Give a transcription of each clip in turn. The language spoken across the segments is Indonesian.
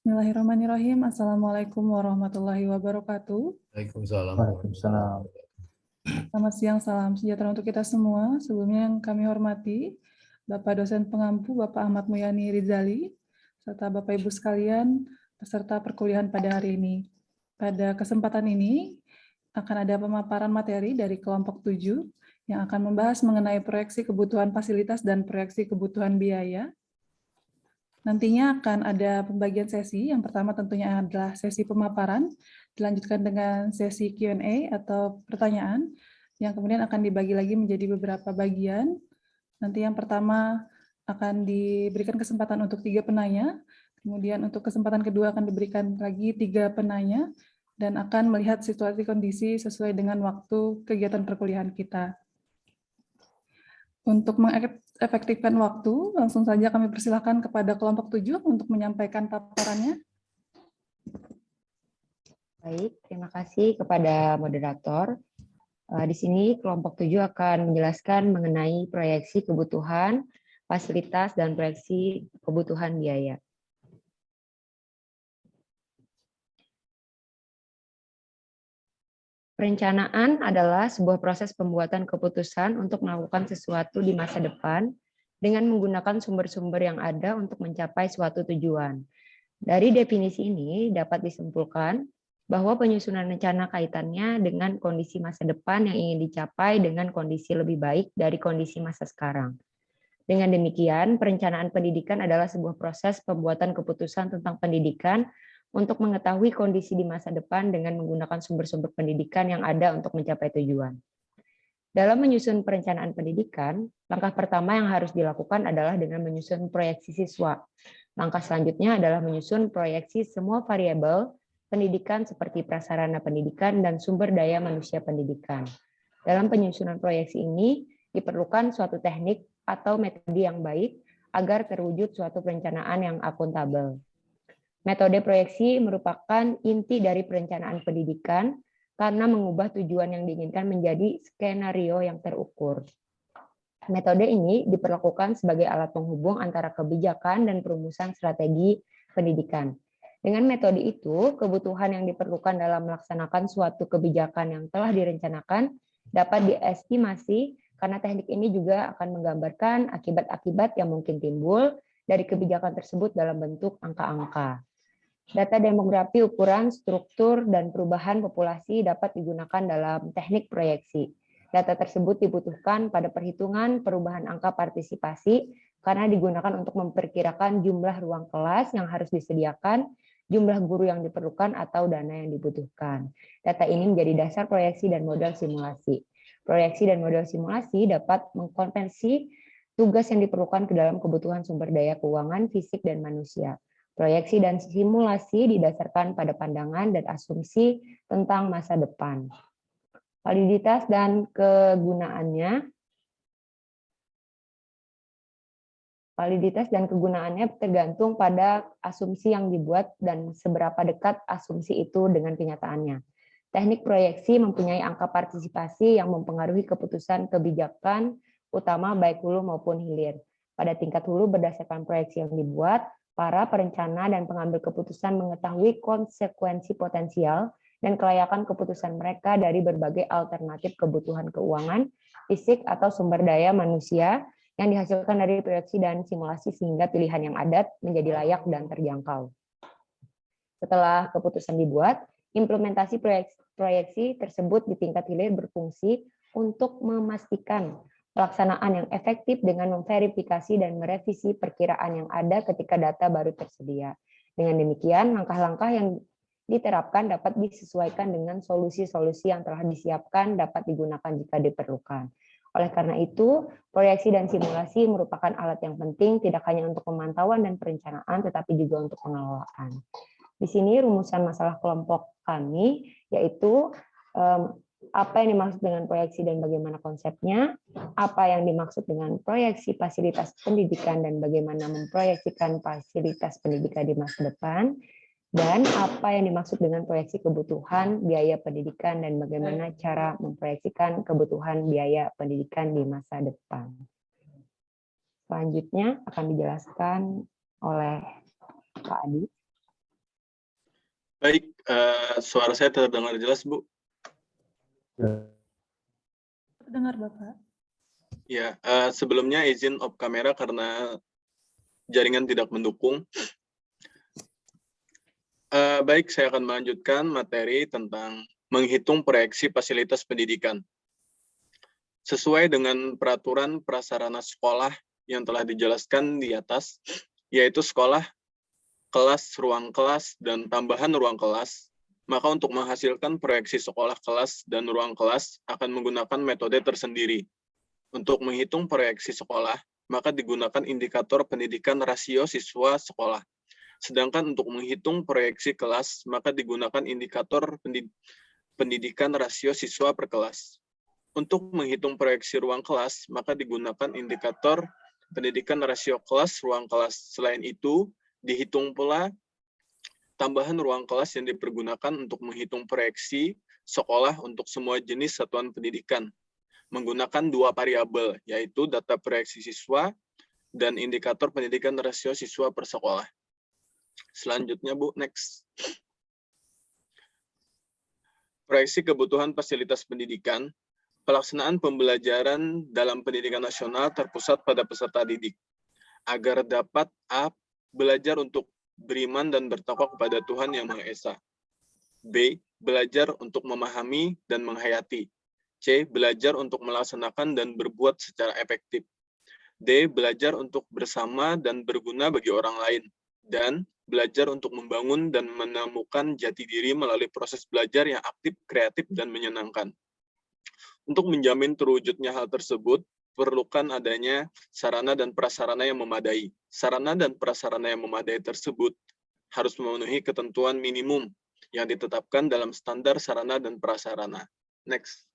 Bismillahirrahmanirrahim. Assalamualaikum warahmatullahi wabarakatuh. Waalaikumsalam. Waalaikumsalam. Selamat siang, salam sejahtera untuk kita semua. Sebelumnya yang kami hormati, Bapak dosen pengampu, Bapak Ahmad Muyani Rizali, serta Bapak Ibu sekalian, peserta perkuliahan pada hari ini. Pada kesempatan ini, akan ada pemaparan materi dari kelompok 7 yang akan membahas mengenai proyeksi kebutuhan fasilitas dan proyeksi kebutuhan biaya. Nantinya akan ada pembagian sesi. Yang pertama tentunya adalah sesi pemaparan, dilanjutkan dengan sesi Q&A atau pertanyaan, yang kemudian akan dibagi lagi menjadi beberapa bagian. Nanti yang pertama akan diberikan kesempatan untuk 3 penanya, kemudian untuk kesempatan kedua akan diberikan lagi 3 penanya, dan akan melihat situasi kondisi sesuai dengan waktu kegiatan perkuliahan kita. Untuk mengefektifkan waktu, langsung saja kami persilakan kepada kelompok 7 untuk menyampaikan paparannya. Baik, terima kasih kepada moderator. Di sini kelompok 7 akan menjelaskan mengenai proyeksi kebutuhan, fasilitas, dan proyeksi kebutuhan biaya. Perencanaan adalah sebuah proses pembuatan keputusan untuk melakukan sesuatu di masa depan dengan menggunakan sumber-sumber yang ada untuk mencapai suatu tujuan. Dari definisi ini dapat disimpulkan bahwa penyusunan rencana kaitannya dengan kondisi masa depan yang ingin dicapai dengan kondisi lebih baik dari kondisi masa sekarang. Dengan demikian, perencanaan pendidikan adalah sebuah proses pembuatan keputusan tentang pendidikan untuk mengetahui kondisi di masa depan dengan menggunakan sumber-sumber pendidikan yang ada untuk mencapai tujuan. Dalam menyusun perencanaan pendidikan, langkah pertama yang harus dilakukan adalah dengan menyusun proyeksi siswa. Langkah selanjutnya adalah menyusun proyeksi semua variabel pendidikan seperti prasarana pendidikan dan sumber daya manusia pendidikan. Dalam penyusunan proyeksi ini, diperlukan suatu teknik atau metode yang baik agar terwujud suatu perencanaan yang akuntabel. Metode proyeksi merupakan inti dari perencanaan pendidikan karena mengubah tujuan yang diinginkan menjadi skenario yang terukur. Metode ini diperlakukan sebagai alat penghubung antara kebijakan dan perumusan strategi pendidikan. Dengan metode itu, kebutuhan yang diperlukan dalam melaksanakan suatu kebijakan yang telah direncanakan dapat diestimasi karena teknik ini juga akan menggambarkan akibat-akibat yang mungkin timbul dari kebijakan tersebut dalam bentuk angka-angka. Data demografi, ukuran, struktur, dan perubahan populasi dapat digunakan dalam teknik proyeksi. Data tersebut dibutuhkan pada perhitungan perubahan angka partisipasi karena digunakan untuk memperkirakan jumlah ruang kelas yang harus disediakan, jumlah guru yang diperlukan, atau dana yang dibutuhkan. Data ini menjadi dasar proyeksi dan model simulasi. Proyeksi dan model simulasi dapat mengkonversi tugas yang diperlukan ke dalam kebutuhan sumber daya keuangan, fisik, dan manusia. Proyeksi dan simulasi didasarkan pada pandangan dan asumsi tentang masa depan. Validitas dan kegunaannya. Validitas dan kegunaannya tergantung pada asumsi yang dibuat dan seberapa dekat asumsi itu dengan kenyataannya. Teknik proyeksi mempunyai angka partisipasi yang mempengaruhi keputusan kebijakan utama baik hulu maupun hilir. Pada tingkat hulu berdasarkan proyeksi yang dibuat, para perencana dan pengambil keputusan mengetahui konsekuensi potensial dan kelayakan keputusan mereka dari berbagai alternatif kebutuhan keuangan, fisik, atau sumber daya manusia yang dihasilkan dari proyeksi dan simulasi sehingga pilihan yang ada menjadi layak dan terjangkau. Setelah keputusan dibuat, implementasi proyeksi tersebut di tingkat hilir berfungsi untuk memastikan pelaksanaan yang efektif dengan memverifikasi dan merevisi perkiraan yang ada ketika data baru tersedia. Dengan demikian, langkah-langkah yang diterapkan dapat disesuaikan dengan solusi-solusi yang telah disiapkan dapat digunakan jika diperlukan. Oleh karena itu, proyeksi dan simulasi merupakan alat yang penting tidak hanya untuk pemantauan dan perencanaan, tetapi juga untuk pengelolaan. Di sini rumusan masalah kelompok kami, yaitu apa yang dimaksud dengan proyeksi dan bagaimana konsepnya, apa yang dimaksud dengan proyeksi fasilitas pendidikan dan bagaimana memproyeksikan fasilitas pendidikan di masa depan, dan apa yang dimaksud dengan proyeksi kebutuhan biaya pendidikan dan bagaimana cara memproyeksikan kebutuhan biaya pendidikan di masa depan. Selanjutnya akan dijelaskan oleh Pak Adi. Baik, suara saya terdengar jelas, Bu? Dengar Bapak. Ya, sebelumnya izin off kamera karena jaringan tidak mendukung. Baik, saya akan melanjutkan materi tentang menghitung proyeksi fasilitas pendidikan. Sesuai dengan peraturan prasarana sekolah yang telah dijelaskan di atas, yaitu sekolah, kelas, ruang kelas, dan tambahan ruang kelas, maka untuk menghasilkan proyeksi sekolah, kelas, dan ruang kelas akan menggunakan metode tersendiri. Untuk menghitung proyeksi sekolah, maka digunakan indikator pendidikan rasio siswa sekolah. Sedangkan untuk menghitung proyeksi kelas, maka digunakan indikator pendidikan rasio siswa per kelas. Untuk menghitung proyeksi ruang kelas, maka digunakan indikator pendidikan rasio kelas ruang kelas. Selain itu, dihitung pula tambahan ruang kelas yang dipergunakan untuk menghitung proyeksi sekolah untuk semua jenis satuan pendidikan, menggunakan dua variabel, yaitu data proyeksi siswa dan indikator pendidikan rasio siswa per sekolah. Selanjutnya, Bu, next. Proyeksi kebutuhan fasilitas pendidikan. Pelaksanaan pembelajaran dalam pendidikan nasional terpusat pada peserta didik, agar dapat A. Belajar untuk beriman dan bertakwa kepada Tuhan Yang Maha Esa. B. Belajar untuk memahami dan menghayati. C. Belajar untuk melaksanakan dan berbuat secara efektif. D. Belajar untuk bersama dan berguna bagi orang lain. Dan belajar untuk membangun dan menemukan jati diri melalui proses belajar yang aktif, kreatif, dan menyenangkan. Untuk menjamin terwujudnya hal tersebut, perlukan adanya sarana dan prasarana yang memadai. Sarana dan prasarana yang memadai tersebut harus memenuhi ketentuan minimum yang ditetapkan dalam standar sarana dan prasarana. Next.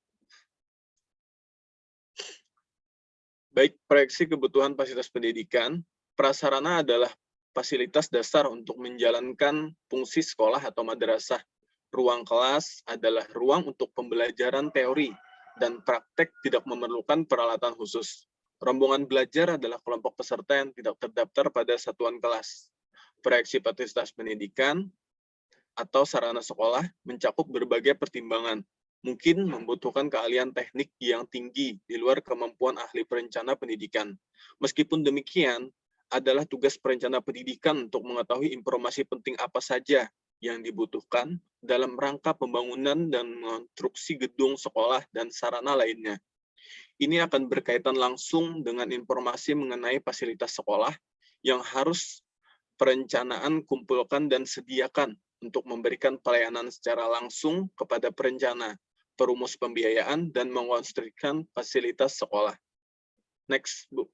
Baik, proyeksi kebutuhan fasilitas pendidikan, prasarana adalah fasilitas dasar untuk menjalankan fungsi sekolah atau madrasah. Ruang kelas adalah ruang untuk pembelajaran teori dan praktek tidak memerlukan peralatan khusus. Rombongan belajar adalah kelompok peserta yang tidak terdaftar pada satuan kelas. Proyeksi fasilitas pendidikan atau sarana sekolah mencakup berbagai pertimbangan. Mungkin membutuhkan keahlian teknik yang tinggi di luar kemampuan ahli perencana pendidikan. Meskipun demikian, adalah tugas perencana pendidikan untuk mengetahui informasi penting apa saja yang dibutuhkan dalam rangka pembangunan dan konstruksi gedung sekolah dan sarana lainnya. Ini akan berkaitan langsung dengan informasi mengenai fasilitas sekolah yang harus perencanaan kumpulkan dan sediakan untuk memberikan pelayanan secara langsung kepada perencana, perumus pembiayaan, dan mengonstruksikan fasilitas sekolah. Next, Bu.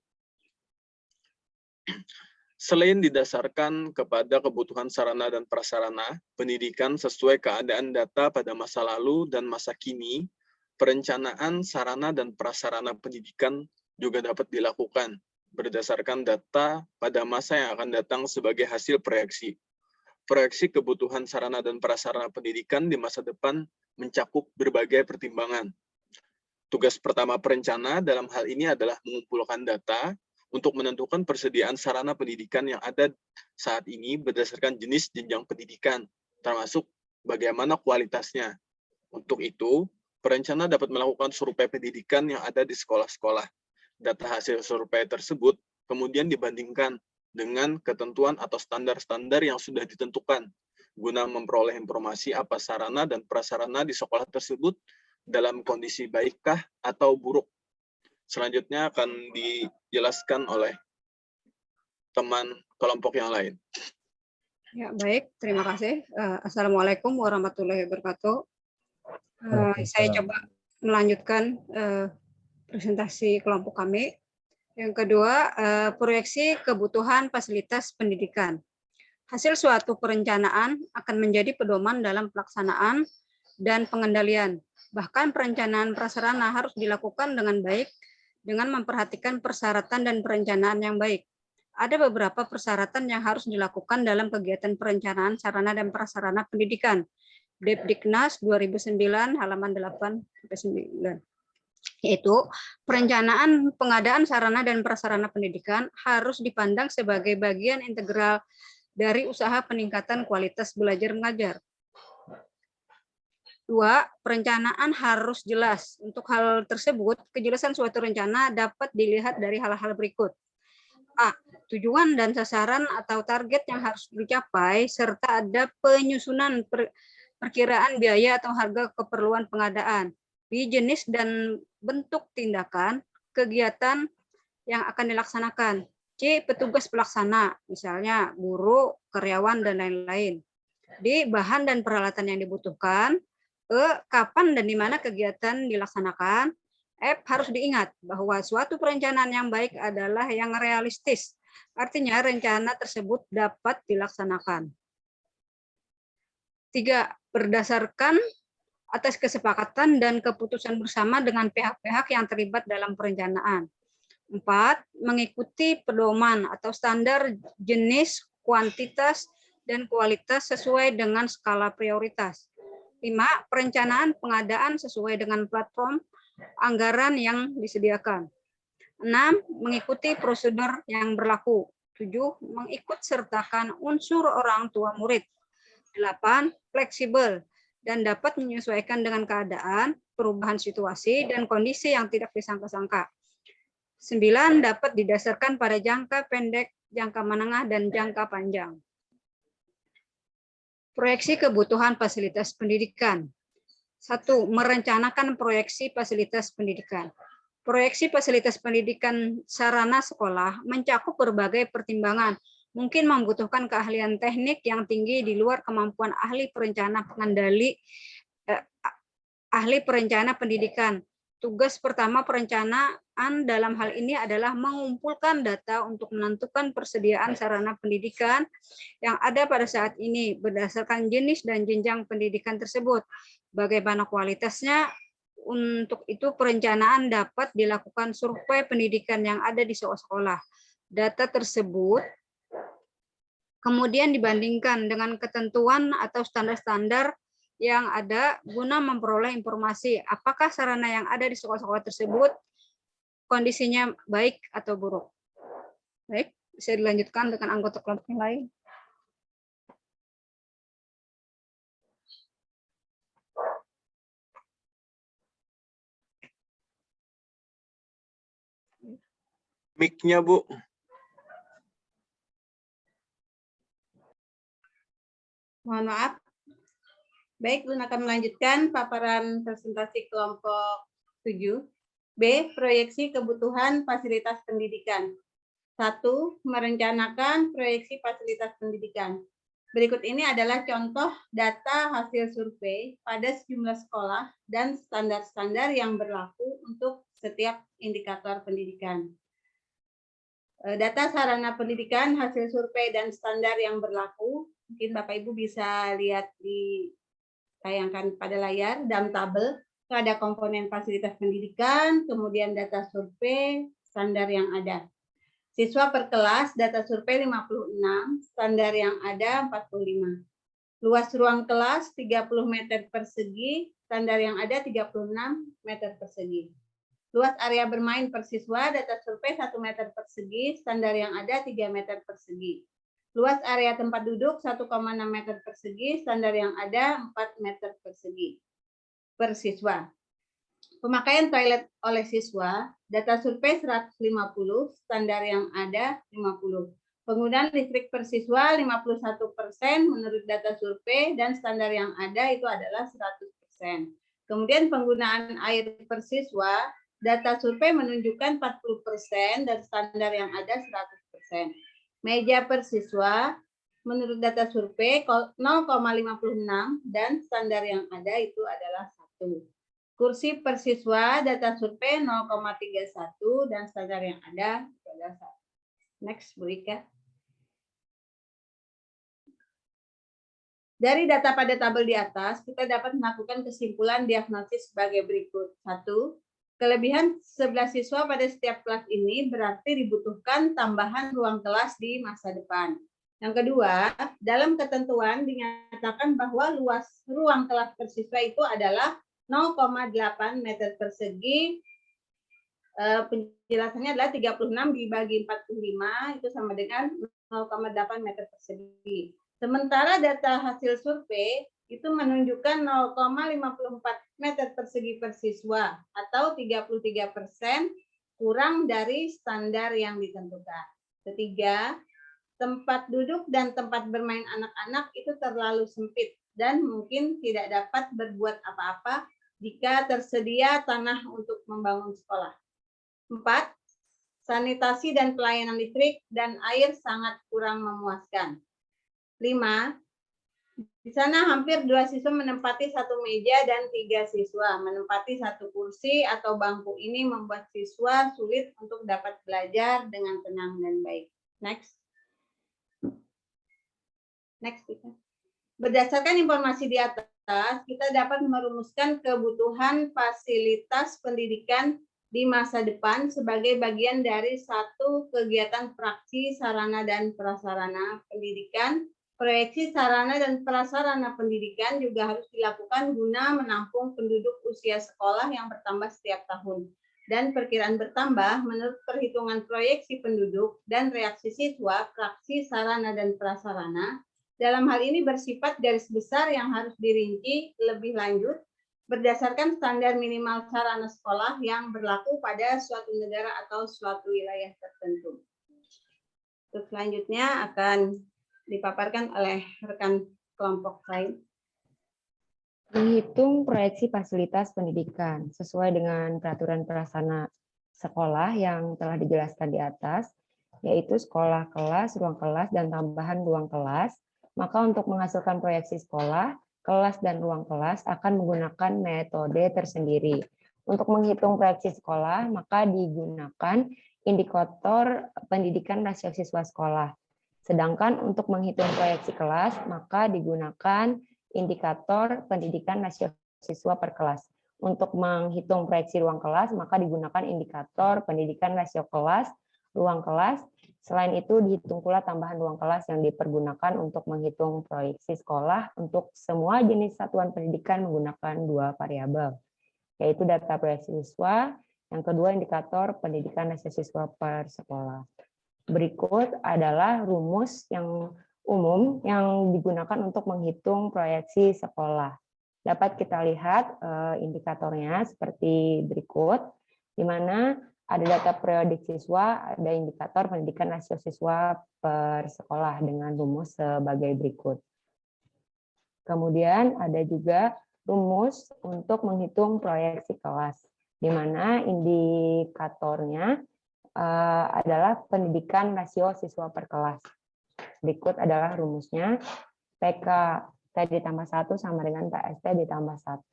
Selain didasarkan kepada kebutuhan sarana dan prasarana pendidikan sesuai keadaan data pada masa lalu dan masa kini, perencanaan sarana dan prasarana pendidikan juga dapat dilakukan berdasarkan data pada masa yang akan datang sebagai hasil proyeksi. Proyeksi kebutuhan sarana dan prasarana pendidikan di masa depan mencakup berbagai pertimbangan. Tugas pertama perencana dalam hal ini adalah mengumpulkan data untuk menentukan persediaan sarana pendidikan yang ada saat ini berdasarkan jenis jenjang pendidikan, termasuk bagaimana kualitasnya. Untuk itu, perencana dapat melakukan survei pendidikan yang ada di sekolah-sekolah. Data hasil survei tersebut kemudian dibandingkan dengan ketentuan atau standar-standar yang sudah ditentukan, guna memperoleh informasi apa sarana dan prasarana di sekolah tersebut dalam kondisi baikkah atau buruk. Selanjutnya akan dijelaskan oleh teman kelompok yang lain. Ya, baik. Terima kasih. Assalamualaikum warahmatullahi wabarakatuh. Saya coba melanjutkan presentasi kelompok kami. Yang kedua, proyeksi kebutuhan fasilitas pendidikan. Hasil suatu perencanaan akan menjadi pedoman dalam pelaksanaan dan pengendalian. Bahkan perencanaan prasarana harus dilakukan dengan baik dengan memperhatikan persyaratan dan perencanaan yang baik. Ada beberapa persyaratan yang harus dilakukan dalam kegiatan perencanaan sarana dan prasarana pendidikan. Depdiknas 2009 halaman 8-9. Yaitu perencanaan pengadaan sarana dan prasarana pendidikan harus dipandang sebagai bagian integral dari usaha peningkatan kualitas belajar mengajar. 2, perencanaan harus jelas. Untuk hal tersebut, kejelasan suatu rencana dapat dilihat dari hal-hal berikut. A. Tujuan dan sasaran atau target yang harus dicapai, serta ada penyusunan perkiraan biaya atau harga keperluan pengadaan. B. Jenis dan bentuk tindakan, kegiatan yang akan dilaksanakan. C. Petugas pelaksana, misalnya guru, karyawan, dan lain-lain. D. Bahan dan peralatan yang dibutuhkan. E. Kapan dan di mana kegiatan dilaksanakan. F. Harus diingat bahwa suatu perencanaan yang baik adalah yang realistis. Artinya rencana tersebut dapat dilaksanakan. 3. Berdasarkan atas kesepakatan dan keputusan bersama dengan pihak-pihak yang terlibat dalam perencanaan. 4. Mengikuti pedoman atau standar jenis, kuantitas, dan kualitas sesuai dengan skala prioritas. 5. Perencanaan pengadaan sesuai dengan platform anggaran yang disediakan. 6. Mengikuti prosedur yang berlaku. 7. Mengikut sertakan unsur orang tua murid. 8. Fleksibel dan dapat menyesuaikan dengan keadaan, perubahan situasi, dan kondisi yang tidak disangka-sangka. 9. Dapat didasarkan pada jangka pendek, jangka menengah, dan jangka panjang. Proyeksi kebutuhan fasilitas pendidikan. 1. Merencanakan proyeksi fasilitas pendidikan. Proyeksi fasilitas pendidikan sarana sekolah mencakup berbagai pertimbangan. Mungkin membutuhkan keahlian teknik yang tinggi di luar kemampuan ahli perencana pendidikan. Tugas pertama perencanaan dalam hal ini adalah mengumpulkan data untuk menentukan persediaan sarana pendidikan yang ada pada saat ini berdasarkan jenis dan jenjang pendidikan tersebut. Bagaimana kualitasnya? Untuk itu perencanaan dapat dilakukan survei pendidikan yang ada di sekolah. Data tersebut kemudian dibandingkan dengan ketentuan atau standar-standar yang ada guna memperoleh informasi apakah sarana yang ada di sekolah-sekolah tersebut kondisinya baik atau buruk. Baik, bisa dilanjutkan dengan anggota kelompok yang lain. Mic-nya, Bu. Mohon maaf. Baik, Lun akan melanjutkan paparan presentasi kelompok 7. B. Proyeksi kebutuhan fasilitas pendidikan. 1. Merencanakan proyeksi fasilitas pendidikan. Berikut ini adalah contoh data hasil survei pada sejumlah sekolah dan standar-standar yang berlaku untuk setiap indikator pendidikan. Data sarana pendidikan, hasil survei, dan standar yang berlaku. Mungkin Bapak Ibu bisa lihat di tayangkan pada layar, dalam tabel. Itu ada komponen fasilitas pendidikan, kemudian data survei, standar yang ada. Siswa per kelas, data survei 56, standar yang ada 45. Luas ruang kelas 30 meter persegi, standar yang ada 36 meter persegi. Luas area bermain per siswa, data survei 1 meter persegi, standar yang ada 3 meter persegi. Luas area tempat duduk 1,6 meter persegi, standar yang ada 4 meter persegi per siswa. Pemakaian toilet oleh siswa, data survei 150, standar yang ada 50. Penggunaan listrik per siswa 51% menurut data survei dan standar yang ada itu adalah 100%. Kemudian penggunaan air per siswa, data survei menunjukkan 40% dan standar yang ada 100%. Meja per siswa menurut data survei 0,56 dan standar yang ada itu adalah 1. Kursi per siswa data survei 0,31 dan standar yang ada itu adalah 1. Next, Bu Ika. Dari data pada tabel di atas, kita dapat melakukan kesimpulan diagnosis sebagai berikut. 1. Kelebihan 11 siswa pada setiap kelas ini berarti dibutuhkan tambahan ruang kelas di masa depan. Yang kedua, dalam ketentuan dinyatakan bahwa luas ruang kelas per siswa itu adalah 0,8 meter persegi. Penjelasannya adalah 36 dibagi 45 itu sama dengan 0,8 meter persegi. Sementara data hasil survei itu menunjukkan 0,54 meter persegi per siswa atau 33% kurang dari standar yang ditentukan. Ketiga, tempat duduk dan tempat bermain anak-anak itu terlalu sempit dan mungkin tidak dapat berbuat apa-apa jika tersedia tanah untuk membangun sekolah. 4. Sanitasi dan pelayanan listrik dan air sangat kurang memuaskan. 5. Di sana hampir 2 siswa menempati 1 meja dan 3 siswa menempati 1 kursi atau bangku. Ini membuat siswa sulit untuk dapat belajar dengan tenang dan baik. Next. Next. Berdasarkan informasi di atas, kita dapat merumuskan kebutuhan fasilitas pendidikan di masa depan sebagai bagian dari satu kegiatan praksi sarana dan prasarana pendidikan. Proyeksi sarana dan prasarana pendidikan juga harus dilakukan guna menampung penduduk usia sekolah yang bertambah setiap tahun. Dan perkiraan bertambah menurut perhitungan proyeksi penduduk dan reaksi siswa, praksi sarana dan prasarana. Dalam hal ini bersifat garis besar yang harus dirinci lebih lanjut berdasarkan standar minimal sarana sekolah yang berlaku pada suatu negara atau suatu wilayah tertentu. Untuk selanjutnya akan dipaparkan oleh rekan kelompok lain. Menghitung proyeksi fasilitas pendidikan sesuai dengan peraturan pelaksana sekolah yang telah dijelaskan di atas, yaitu sekolah kelas, ruang kelas, dan tambahan ruang kelas. Maka untuk menghasilkan proyeksi sekolah, kelas, dan ruang kelas akan menggunakan metode tersendiri. Untuk menghitung proyeksi sekolah, maka digunakan indikator pendidikan rasio siswa sekolah. Sedangkan untuk menghitung proyeksi kelas, maka digunakan indikator pendidikan rasio siswa per kelas. Untuk menghitung proyeksi ruang kelas, maka digunakan indikator pendidikan rasio kelas, ruang kelas. Selain itu, dihitung pula tambahan ruang kelas yang dipergunakan untuk menghitung proyeksi sekolah untuk semua jenis satuan pendidikan menggunakan 2 variabel, yaitu data proyeksi siswa, yang kedua indikator pendidikan rasio siswa per sekolah. Berikut adalah rumus yang umum yang digunakan untuk menghitung proyeksi sekolah. Dapat kita lihat indikatornya seperti berikut, di mana ada data periodik siswa, ada indikator pendidikan rasio siswa per sekolah dengan rumus sebagai berikut. Kemudian ada juga rumus untuk menghitung proyeksi kelas, di mana indikatornya adalah pendidikan rasio siswa per kelas. Berikut adalah rumusnya. PK T ditambah 1 sama dengan PST ditambah 1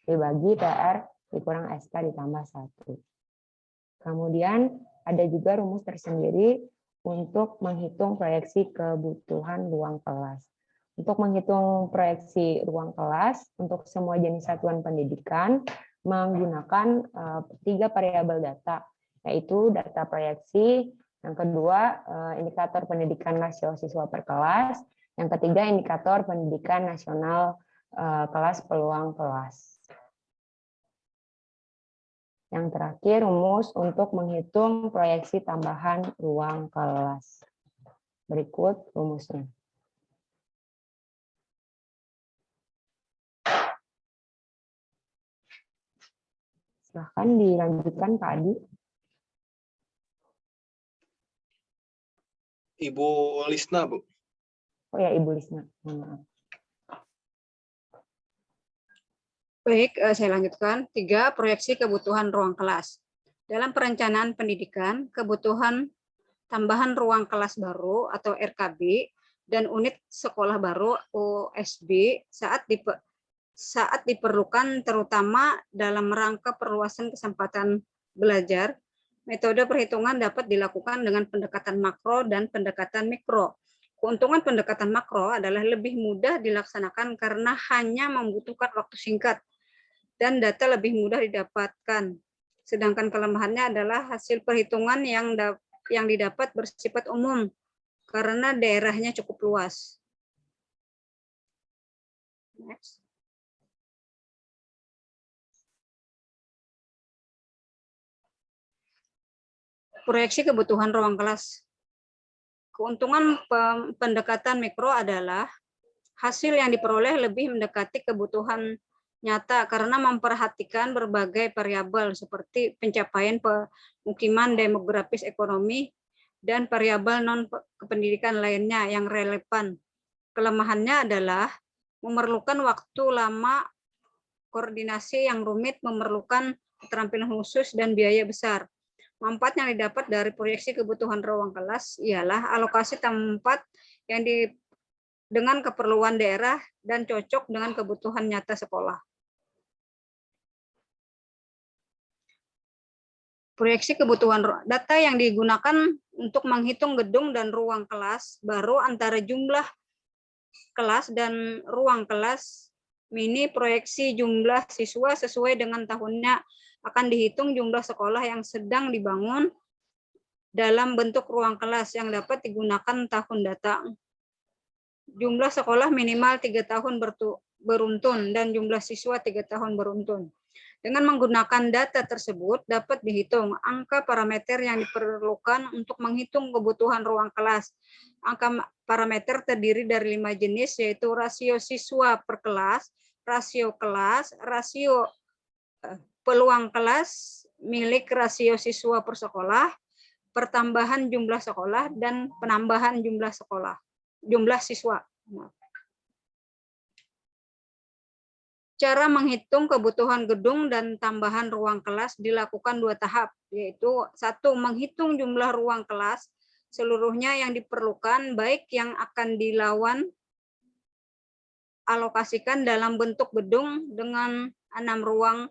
dibagi PR dikurang SK ditambah 1. Kemudian ada juga rumus tersendiri untuk menghitung proyeksi kebutuhan ruang kelas. Untuk menghitung proyeksi ruang kelas untuk semua jenis satuan pendidikan menggunakan 3 variabel data, yaitu data proyeksi, yang kedua indikator pendidikan rasio siswa per kelas, yang ketiga indikator pendidikan nasional kelas peluang kelas. Yang terakhir rumus untuk menghitung proyeksi tambahan ruang kelas. Berikut rumusnya. Silahkan dilanjutkan Pak Adi. Ibu Lisna, Bu. Oh ya, Ibu Lisna. Maaf. Baik, saya lanjutkan. 3. Proyeksi kebutuhan ruang kelas. Dalam perencanaan pendidikan, kebutuhan tambahan ruang kelas baru atau RKB dan unit sekolah baru OSB saat diperlukan terutama dalam rangka perluasan kesempatan belajar. Metode perhitungan dapat dilakukan dengan pendekatan makro dan pendekatan mikro. Keuntungan pendekatan makro adalah lebih mudah dilaksanakan karena hanya membutuhkan waktu singkat dan data lebih mudah didapatkan. Sedangkan kelemahannya adalah hasil perhitungan yang didapat bersifat umum karena daerahnya cukup luas. Next. Proyeksi kebutuhan ruang kelas. Keuntungan pendekatan mikro adalah hasil yang diperoleh lebih mendekati kebutuhan nyata karena memperhatikan berbagai variabel seperti pencapaian pemukiman, demografis, ekonomi, dan variabel non-kependidikan lainnya yang relevan. Kelemahannya adalah memerlukan waktu lama, koordinasi yang rumit, memerlukan keterampilan khusus, dan biaya besar. Manfaat yang didapat dari proyeksi kebutuhan ruang kelas ialah alokasi tempat yang dengan keperluan daerah dan cocok dengan kebutuhan nyata sekolah. Proyeksi kebutuhan data yang digunakan untuk menghitung gedung dan ruang kelas baru antara jumlah kelas dan ruang kelas mini. Proyeksi jumlah siswa sesuai dengan tahunnya akan dihitung jumlah sekolah yang sedang dibangun dalam bentuk ruang kelas yang dapat digunakan tahun data. Jumlah sekolah minimal 3 tahun beruntun dan jumlah siswa 3 tahun beruntun. Dengan menggunakan data tersebut dapat dihitung angka parameter yang diperlukan untuk menghitung kebutuhan ruang kelas. Angka parameter terdiri dari 5 jenis, yaitu rasio siswa per kelas, rasio kelas, rasio peluang kelas, milik rasio siswa per sekolah, pertambahan jumlah sekolah, dan penambahan jumlah siswa. Cara menghitung kebutuhan gedung dan tambahan ruang kelas dilakukan 2 tahap, yaitu 1. Menghitung jumlah ruang kelas seluruhnya yang diperlukan, baik yang akan alokasikan dalam bentuk gedung dengan 6 ruang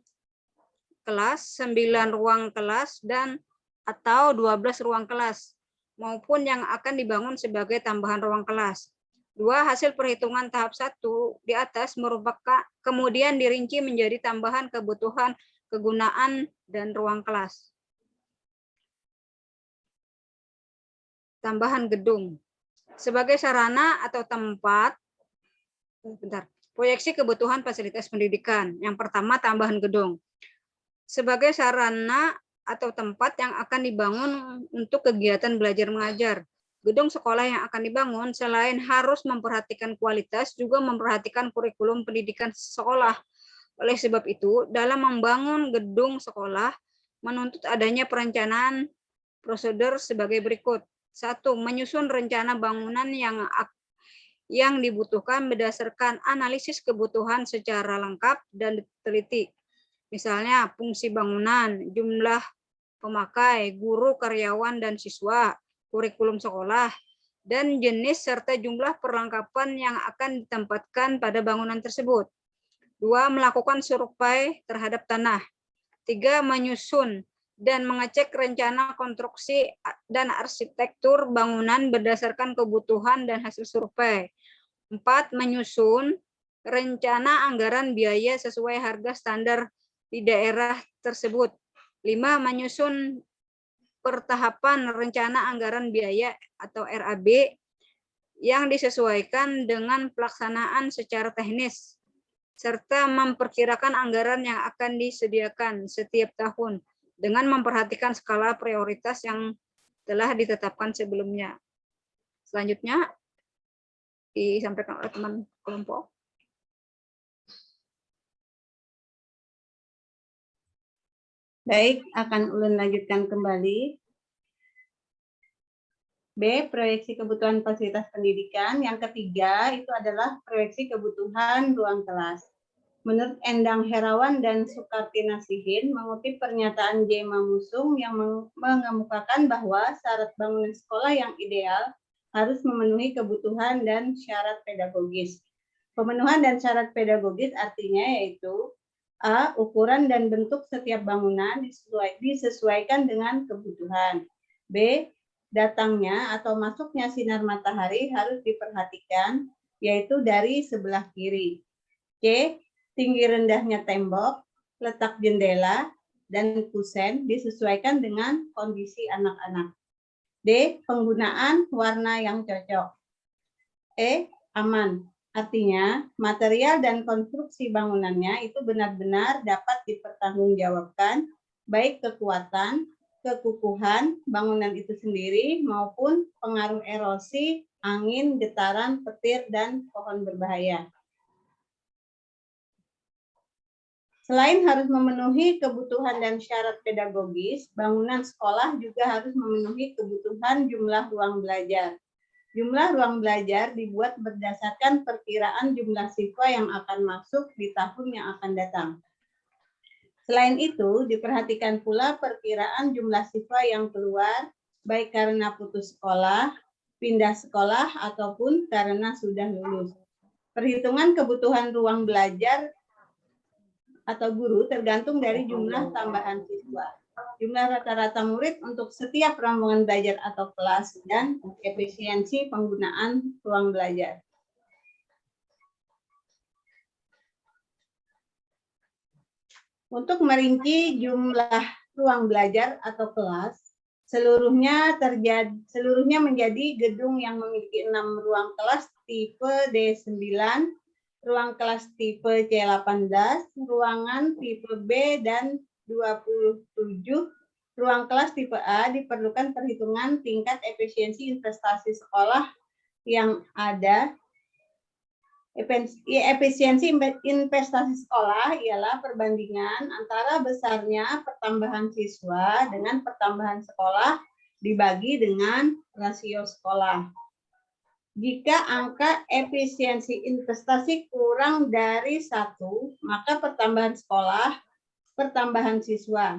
kelas, 9 ruang kelas, dan atau 12 ruang kelas, maupun yang akan dibangun sebagai tambahan ruang kelas. 2. Hasil perhitungan tahap 1 di atas merupakan kemudian dirinci menjadi tambahan kebutuhan kegunaan dan ruang kelas. Tambahan gedung. Sebagai sarana atau tempat, proyeksi kebutuhan fasilitas pendidikan. Yang pertama, tambahan gedung. Sebagai sarana atau tempat yang akan dibangun untuk kegiatan belajar mengajar. Gedung sekolah yang akan dibangun selain harus memperhatikan kualitas, juga memperhatikan kurikulum pendidikan sekolah. Oleh sebab itu, dalam membangun gedung sekolah, menuntut adanya perencanaan prosedur sebagai berikut. 1. Menyusun rencana bangunan yang dibutuhkan berdasarkan analisis kebutuhan secara lengkap dan teliti. Misalnya, fungsi bangunan, jumlah pemakai, guru, karyawan, dan siswa, kurikulum sekolah, dan jenis serta jumlah perlengkapan yang akan ditempatkan pada bangunan tersebut. 2. Melakukan survei terhadap tanah. 3. Menyusun dan mengecek rencana konstruksi dan arsitektur bangunan berdasarkan kebutuhan dan hasil survei. 4. Menyusun rencana anggaran biaya sesuai harga standar di daerah tersebut. 5. Menyusun pertahapan rencana anggaran biaya atau RAB yang disesuaikan dengan pelaksanaan secara teknis, serta memperkirakan anggaran yang akan disediakan setiap tahun dengan memperhatikan skala prioritas yang telah ditetapkan sebelumnya. Selanjutnya disampaikan oleh teman kelompok. Baik, akan ulun lanjutkan kembali. B. Proyeksi kebutuhan fasilitas pendidikan. Yang ketiga itu adalah proyeksi kebutuhan ruang kelas. Menurut Endang Herawan dan Sukarti Nasihin, mengutip pernyataan J. Mamusung yang mengemukakan bahwa syarat bangunan sekolah yang ideal harus memenuhi kebutuhan dan syarat pedagogis. Pemenuhan dan syarat pedagogis artinya yaitu A. Ukuran dan bentuk setiap bangunan disesuaikan dengan kebutuhan. B. Datangnya atau masuknya sinar matahari harus diperhatikan, yaitu dari sebelah kiri. C. Tinggi rendahnya tembok, letak jendela, dan kusen disesuaikan dengan kondisi anak-anak. D. Penggunaan warna yang cocok. E. Aman. Artinya, material dan konstruksi bangunannya itu benar-benar dapat dipertanggungjawabkan, baik kekuatan, kekukuhan bangunan itu sendiri maupun pengaruh erosi angin, getaran, petir, dan pohon berbahaya. Selain harus memenuhi kebutuhan dan syarat pedagogis, bangunan sekolah juga harus memenuhi kebutuhan jumlah ruang belajar. Jumlah ruang belajar dibuat berdasarkan perkiraan jumlah siswa yang akan masuk di tahun yang akan datang. Selain itu, diperhatikan pula perkiraan jumlah siswa yang keluar, baik karena putus sekolah, pindah sekolah, ataupun karena sudah lulus. Perhitungan kebutuhan ruang belajar atau guru tergantung dari jumlah tambahan siswa, jumlah rata-rata murid untuk setiap rombongan belajar atau kelas, dan efisiensi penggunaan ruang belajar. Untuk merinci jumlah ruang belajar atau kelas, seluruhnya menjadi gedung yang memiliki 6 ruang kelas tipe D9, ruang kelas tipe C18, ruangan tipe B dan 27, ruang kelas tipe A. Diperlukan perhitungan tingkat efisiensi investasi sekolah yang ada. Efisiensi investasi sekolah ialah perbandingan antara besarnya pertambahan siswa dengan pertambahan sekolah dibagi dengan rasio sekolah. Jika angka efisiensi investasi kurang dari 1, maka pertambahan sekolah, pertambahan siswa.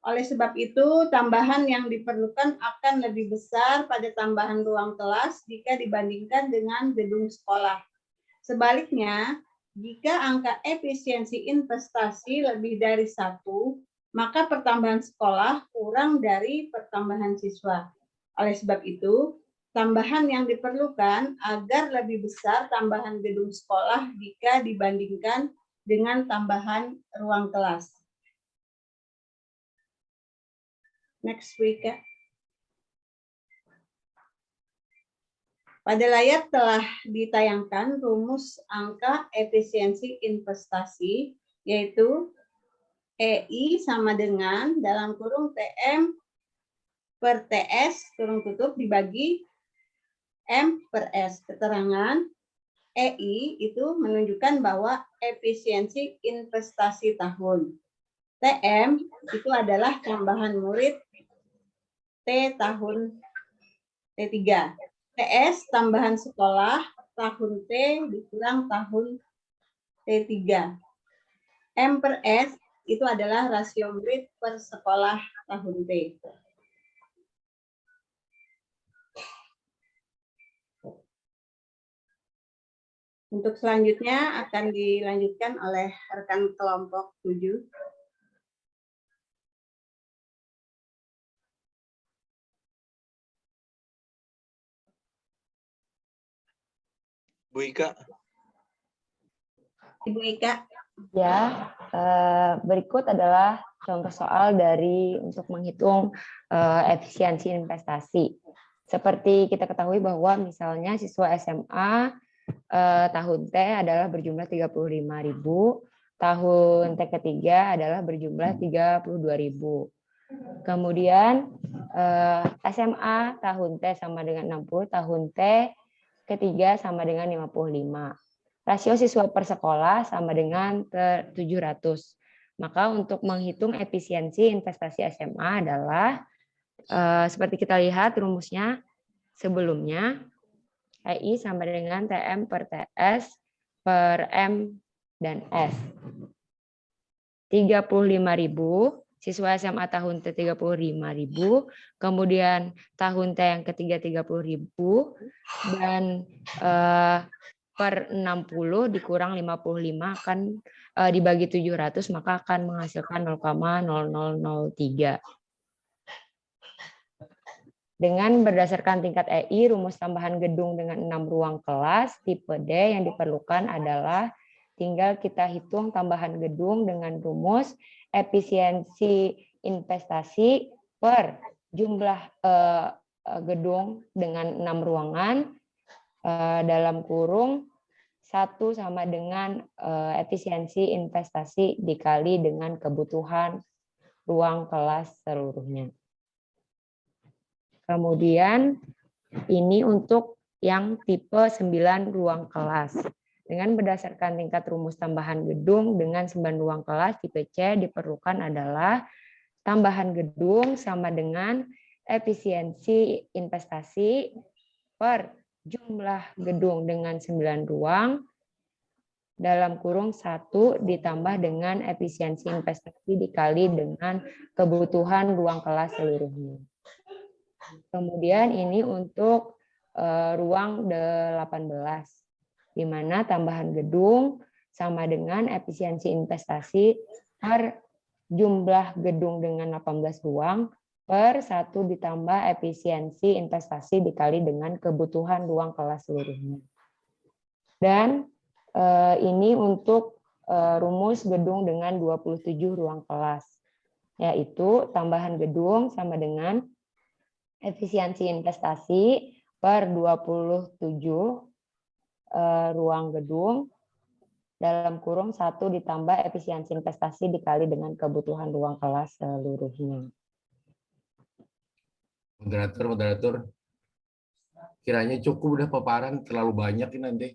Oleh sebab itu, tambahan yang diperlukan akan lebih besar pada tambahan ruang kelas jika dibandingkan dengan gedung sekolah. Sebaliknya, jika angka efisiensi investasi lebih dari 1, maka pertambahan sekolah kurang dari pertambahan siswa. Oleh sebab itu, tambahan yang diperlukan agar lebih besar tambahan gedung sekolah jika dibandingkan dengan tambahan ruang kelas. Next week, ya. Pada layar telah ditayangkan rumus angka efisiensi investasi, yaitu EI sama dengan dalam kurung TM per TS kurung tutup dibagi M per S. Keterangan EI itu menunjukkan bahwa efisiensi investasi tahun. TM itu adalah tambahan murid T tahun T3. TS tambahan sekolah tahun T dikurang tahun T3. M per S itu adalah rasio murid per sekolah tahun T. Untuk selanjutnya akan dilanjutkan oleh rekan kelompok 7. Bu Ika. Ibu Ika. Ya, berikut adalah contoh soal untuk menghitung efisiensi investasi. Seperti kita ketahui bahwa misalnya siswa SMA tahun T adalah berjumlah 35.000, tahun T ketiga adalah berjumlah 32.000. Kemudian SMA tahun T sama dengan 60, tahun T ketiga sama dengan 55. Rasio siswa per sekolah sama dengan 700. Maka untuk menghitung efisiensi investasi SMA adalah seperti kita lihat rumusnya sebelumnya, EI sama dengan TM per TS per M dan S. 35.000, siswa SMA tahun T 35.000, kemudian tahun T yang ketiga 30.000, dan per 60 dikurang 55 akan dibagi 700, maka akan menghasilkan 0,0003. Dengan berdasarkan tingkat EI, rumus tambahan gedung dengan 6 ruang kelas tipe D yang diperlukan adalah tinggal kita hitung tambahan gedung dengan rumus efisiensi investasi per jumlah gedung dengan 6 ruangan dalam kurung 1 sama dengan efisiensi investasi dikali dengan kebutuhan ruang kelas seluruhnya. Kemudian ini untuk yang tipe 9 ruang kelas. Dengan berdasarkan tingkat rumus tambahan gedung dengan 9 ruang kelas tipe C diperlukan adalah tambahan gedung sama dengan efisiensi investasi per jumlah gedung dengan 9 ruang dalam kurung 1 ditambah dengan efisiensi investasi dikali dengan kebutuhan ruang kelas seluruhnya. Kemudian ini untuk ruang 18. Di mana tambahan gedung sama dengan efisiensi investasi per jumlah gedung dengan 18 ruang per 1 ditambah efisiensi investasi dikali dengan kebutuhan ruang kelas seluruhnya. Dan ini untuk rumus gedung dengan 27 ruang kelas, yaitu tambahan gedung sama dengan efisiensi investasi per 27 ruang gedung dalam kurung 1 ditambah efisiensi investasi dikali dengan kebutuhan ruang kelas seluruhnya. Moderator, kiranya cukup udah paparan, terlalu banyak ini nanti.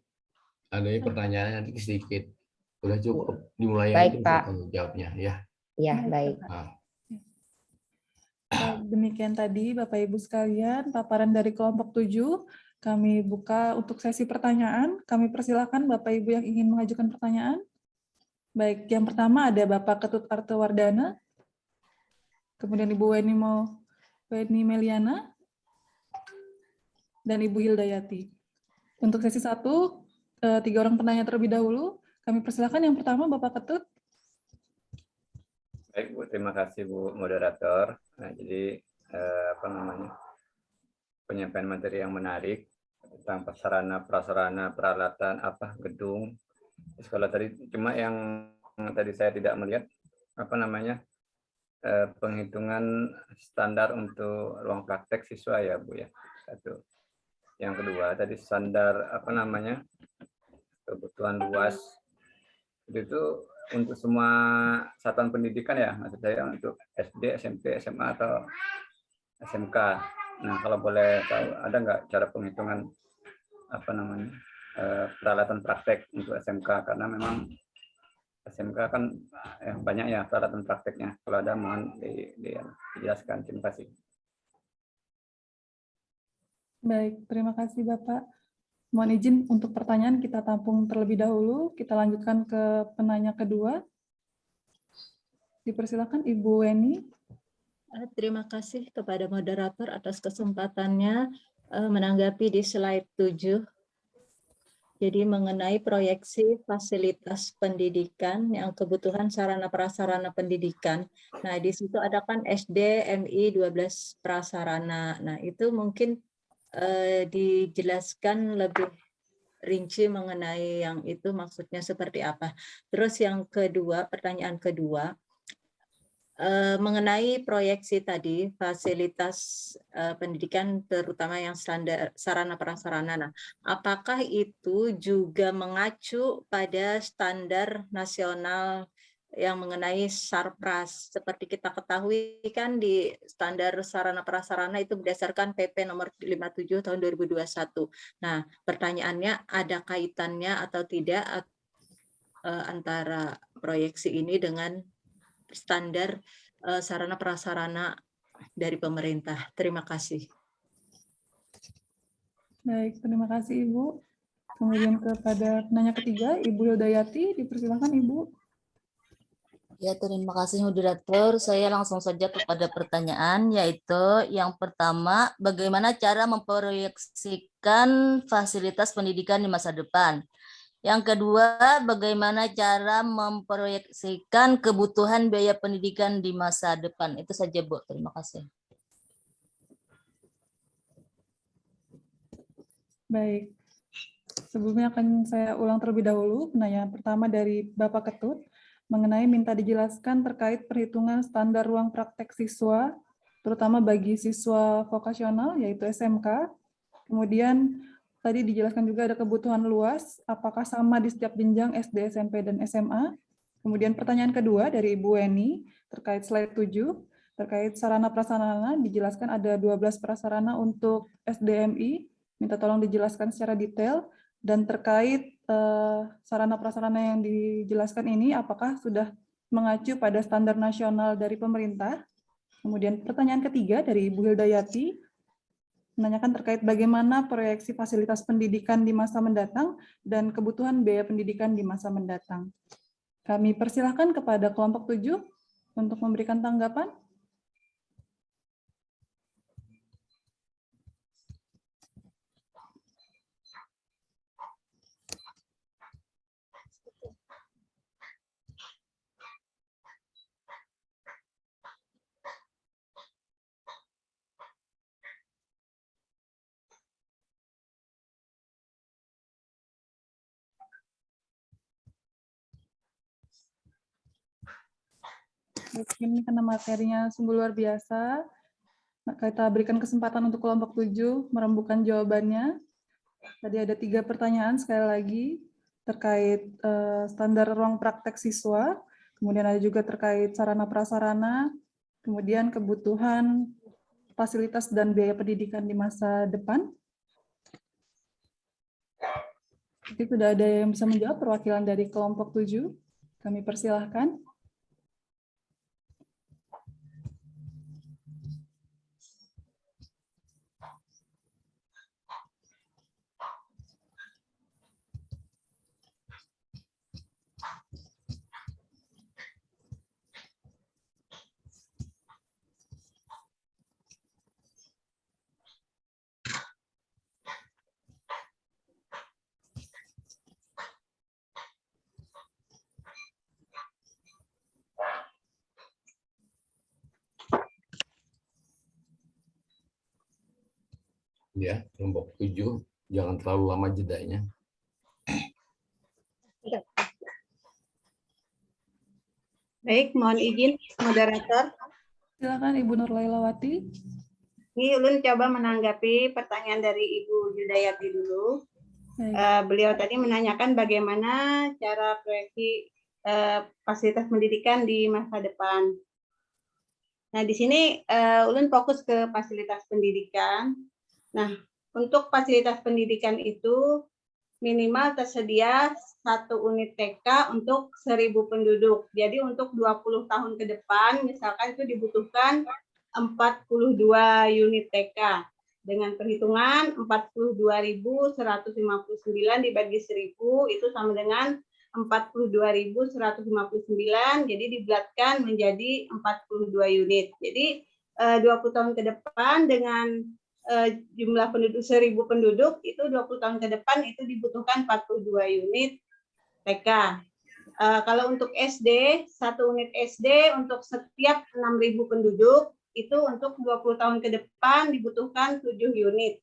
Ada pertanyaan nanti sedikit. Udah cukup dimulai Baik, aja Pak. jawabnya ya. Ya, baik. Demikian tadi Bapak Ibu sekalian, paparan dari kelompok 7. Kami buka untuk sesi pertanyaan. Kami persilakan Bapak Ibu yang ingin mengajukan pertanyaan. Baik, yang pertama ada Bapak Ketut Artewardana, kemudian Ibu Weni Meliana, dan Ibu Hildayati. Untuk sesi 1, 3 orang penanya terlebih dahulu. Kami persilakan yang pertama Bapak Ketut. Baik Bu, terima kasih Bu moderator. Nah, jadi penyampaian materi yang menarik tentang sarana prasarana peralatan gedung sekolah tadi. Cuma yang tadi saya tidak melihat penghitungan standar untuk ruang praktek siswa ya Bu ya. Satu. Yang kedua tadi standar kebutuhan luas itu untuk semua satuan pendidikan ya, maksud saya untuk SD, SMP, SMA atau SMK. Nah, kalau boleh tahu ada nggak cara penghitungan peralatan praktek untuk SMK, karena memang SMK kan banyak ya peralatan prakteknya. Kalau ada mohon dijelaskan. Terima kasih. Baik, terima kasih Bapak. Mohon izin untuk pertanyaan kita tampung terlebih dahulu. Kita lanjutkan ke penanya kedua. Dipersilakan Ibu Weni. Terima kasih kepada moderator atas kesempatannya menanggapi di slide 7. Jadi mengenai proyeksi fasilitas pendidikan yang kebutuhan sarana prasarana pendidikan. Nah, di situ ada kan SD, MI 12 prasarana. Nah, itu mungkin dijelaskan lebih rinci mengenai yang itu maksudnya seperti apa. Terus yang kedua, pertanyaan kedua, mengenai proyeksi tadi fasilitas pendidikan terutama yang standar sarana prasarana. Nah, apakah itu juga mengacu pada standar nasional yang mengenai Sarpras? Seperti kita ketahui kan di standar sarana prasarana itu berdasarkan PP nomor 57 tahun 2021. Nah, pertanyaannya ada kaitannya atau tidak antara proyeksi ini dengan standar sarana prasarana dari pemerintah. Terima kasih. Baik, terima kasih Ibu. Kemudian kepada penanya ketiga, Ibu Hildayati, dipersilakan Ibu. Ya, terima kasih moderator. Saya langsung saja kepada pertanyaan, yaitu yang pertama, bagaimana cara memproyeksikan fasilitas pendidikan di masa depan? Yang kedua, bagaimana cara memproyeksikan kebutuhan biaya pendidikan di masa depan? Itu saja, Bu. Terima kasih. Baik. Sebelumnya akan saya ulang terlebih dahulu penanyaan pertama dari Bapak Ketut mengenai minta dijelaskan terkait perhitungan standar ruang praktek siswa, terutama bagi siswa vokasional, yaitu SMK. Kemudian tadi dijelaskan juga ada kebutuhan luas, apakah sama di setiap jenjang SD, SMP, dan SMA. Kemudian pertanyaan kedua dari Ibu Weni terkait slide 7, terkait sarana prasarana, dijelaskan ada 12 prasarana untuk SDMI, minta tolong dijelaskan secara detail, dan terkait sarana prasarana yang dijelaskan ini apakah sudah mengacu pada standar nasional dari pemerintah. Kemudian pertanyaan ketiga dari Ibu Hildayati menanyakan terkait bagaimana proyeksi fasilitas pendidikan di masa mendatang dan kebutuhan biaya pendidikan di masa mendatang. Kami persilahkan kepada kelompok 7 untuk memberikan tanggapan. Mungkin karena materinya sungguh luar biasa, kita berikan kesempatan untuk kelompok 7 merembukan jawabannya. Tadi ada 3 pertanyaan sekali lagi terkait standar ruang praktek siswa, kemudian ada juga terkait sarana prasarana, kemudian kebutuhan fasilitas dan biaya pendidikan di masa depan. Jadi sudah ada yang bisa menjawab perwakilan dari kelompok 7. Kami persilahkan. Ya, kelompok 7, jangan terlalu lama jedanya. Baik, mohon izin moderator. Silakan Ibu Nurlailawati. Ini Ulun coba menanggapi pertanyaan dari Ibu Hildayati dulu. Beliau tadi menanyakan bagaimana cara proyeksi fasilitas pendidikan di masa depan. Nah, di sini Ulun fokus ke fasilitas pendidikan. Nah, untuk fasilitas pendidikan itu minimal tersedia 1 unit TK untuk 1.000 penduduk. Jadi untuk 20 tahun ke depan, misalkan itu dibutuhkan 42 unit TK. Dengan perhitungan 42.159 dibagi 1.000, itu sama dengan 42.159, jadi dibulatkan menjadi 42 unit. Jadi 20 tahun ke depan dengan jumlah penduduk 1.000 penduduk itu 20 tahun ke depan itu dibutuhkan 42 unit TK. Kalau untuk SD, 1 unit SD untuk setiap 6.000 penduduk itu untuk 20 tahun ke depan dibutuhkan 7 unit.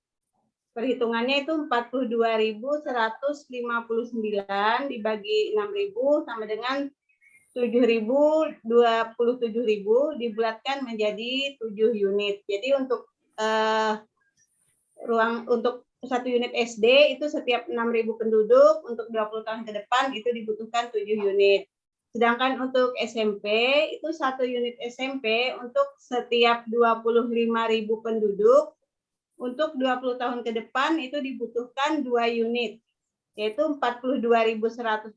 Perhitungannya itu 42.159 dibagi 6.000 sama dengan 7.000, 27.000 dibulatkan menjadi 7 unit. Jadi untuk untuk 1 unit SD itu setiap 6.000 penduduk, untuk 20 tahun ke depan itu dibutuhkan 7 unit. Sedangkan untuk SMP itu 1 unit SMP untuk setiap 25.000 penduduk, untuk 20 tahun ke depan itu dibutuhkan 2 unit, yaitu 42.159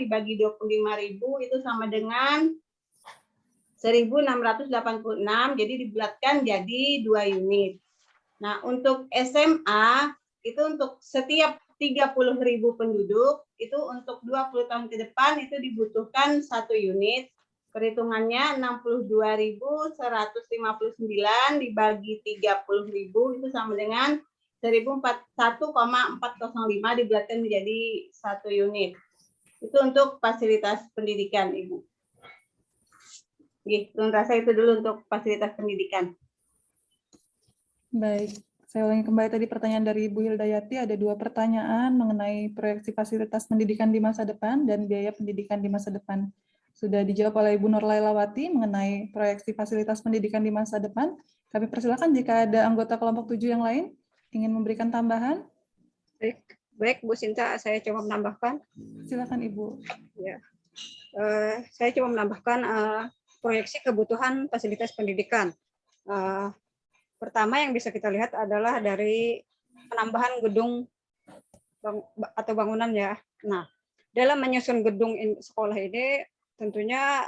dibagi 25.000 itu sama dengan 1.686, jadi dibulatkan jadi 2 unit. Nah, untuk SMA, itu untuk setiap 30.000 penduduk, itu untuk 20 tahun ke depan itu dibutuhkan 1 unit. Perhitungannya 62.159 dibagi 30.000, itu sama dengan 1,405 dibulatkan menjadi 1 unit. Itu untuk fasilitas pendidikan, Ibu. Gitu, rasa itu dulu untuk fasilitas pendidikan. Baik, saya ulangi kembali tadi pertanyaan dari Ibu Hildayati, ada 2 pertanyaan mengenai proyeksi fasilitas pendidikan di masa depan dan biaya pendidikan di masa depan. Sudah dijawab oleh Ibu Nurlailawati mengenai proyeksi fasilitas pendidikan di masa depan. Kami persilakan jika ada anggota kelompok 7 yang lain ingin memberikan tambahan. Baik, Bu Sinta, saya coba menambahkan. Silakan Ibu. Ya, saya coba menambahkan proyeksi kebutuhan fasilitas pendidikan. Pertama yang bisa kita lihat adalah dari penambahan gedung atau bangunan ya. Nah, dalam menyusun gedung sekolah ini tentunya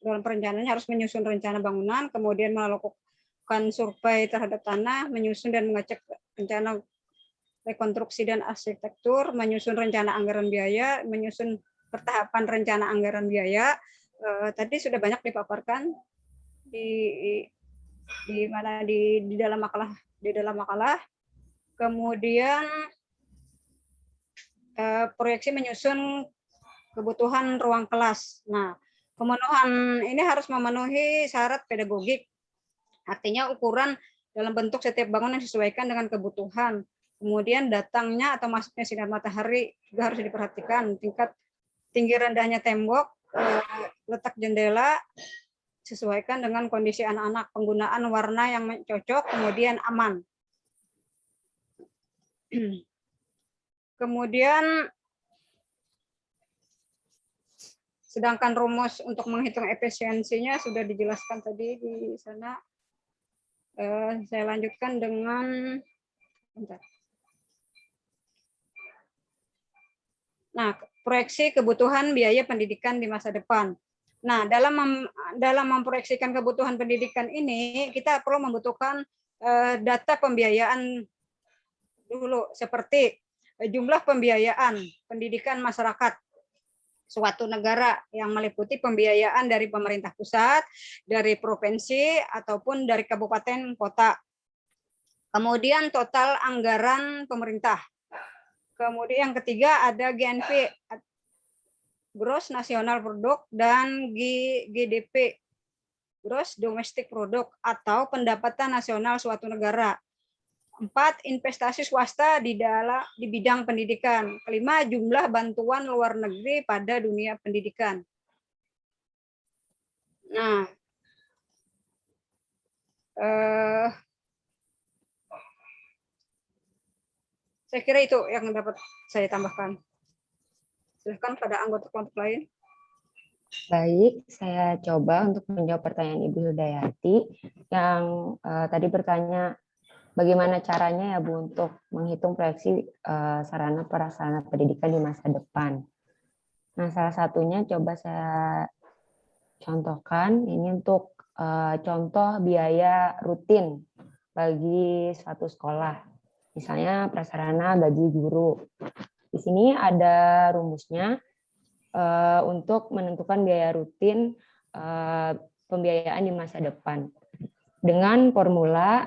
dalam perencanaannya harus menyusun rencana bangunan, kemudian melakukan survei terhadap tanah, menyusun dan mengecek rencana rekonstruksi dan arsitektur, menyusun rencana anggaran biaya, menyusun pertahapan rencana anggaran biaya. Tadi sudah banyak dipaparkan di dalam makalah. Kemudian proyeksi menyusun kebutuhan ruang kelas. Nah, pemenuhan ini harus memenuhi syarat pedagogik. Artinya ukuran dalam bentuk setiap bangunan disesuaikan dengan kebutuhan. Kemudian datangnya atau masuknya sinar matahari juga harus diperhatikan. Tinggi rendahnya tembok, letak jendela, sesuaikan dengan kondisi anak-anak. Penggunaan warna yang cocok, kemudian aman. Kemudian sedangkan rumus untuk menghitung efisiensinya sudah dijelaskan tadi di sana. Saya lanjutkan dengan proyeksi kebutuhan biaya pendidikan di masa depan. Nah, dalam memproyeksikan kebutuhan pendidikan ini, kita perlu membutuhkan data pembiayaan dulu, seperti jumlah pembiayaan pendidikan masyarakat suatu negara yang meliputi pembiayaan dari pemerintah pusat, dari provinsi, ataupun dari kabupaten kota. Kemudian total anggaran pemerintah. Kemudian yang ketiga ada GNP, Gross National Product, dan GDP, Gross Domestic Product, atau pendapatan nasional suatu negara. 4, investasi swasta di bidang pendidikan. 5, jumlah bantuan luar negeri pada dunia pendidikan. Nah, saya kira itu yang dapat saya tambahkan. Silakan pada anggota kelompok lain. Baik, saya coba untuk menjawab pertanyaan Ibu Hidayati yang tadi bertanya bagaimana caranya ya Bu untuk menghitung proyeksi sarana prasarana pendidikan di masa depan. Nah, salah satunya coba saya contohkan ini untuk contoh biaya rutin bagi suatu sekolah. Misalnya prasarana gaji guru. Di sini ada rumusnya untuk menentukan biaya rutin pembiayaan di masa depan. Dengan formula,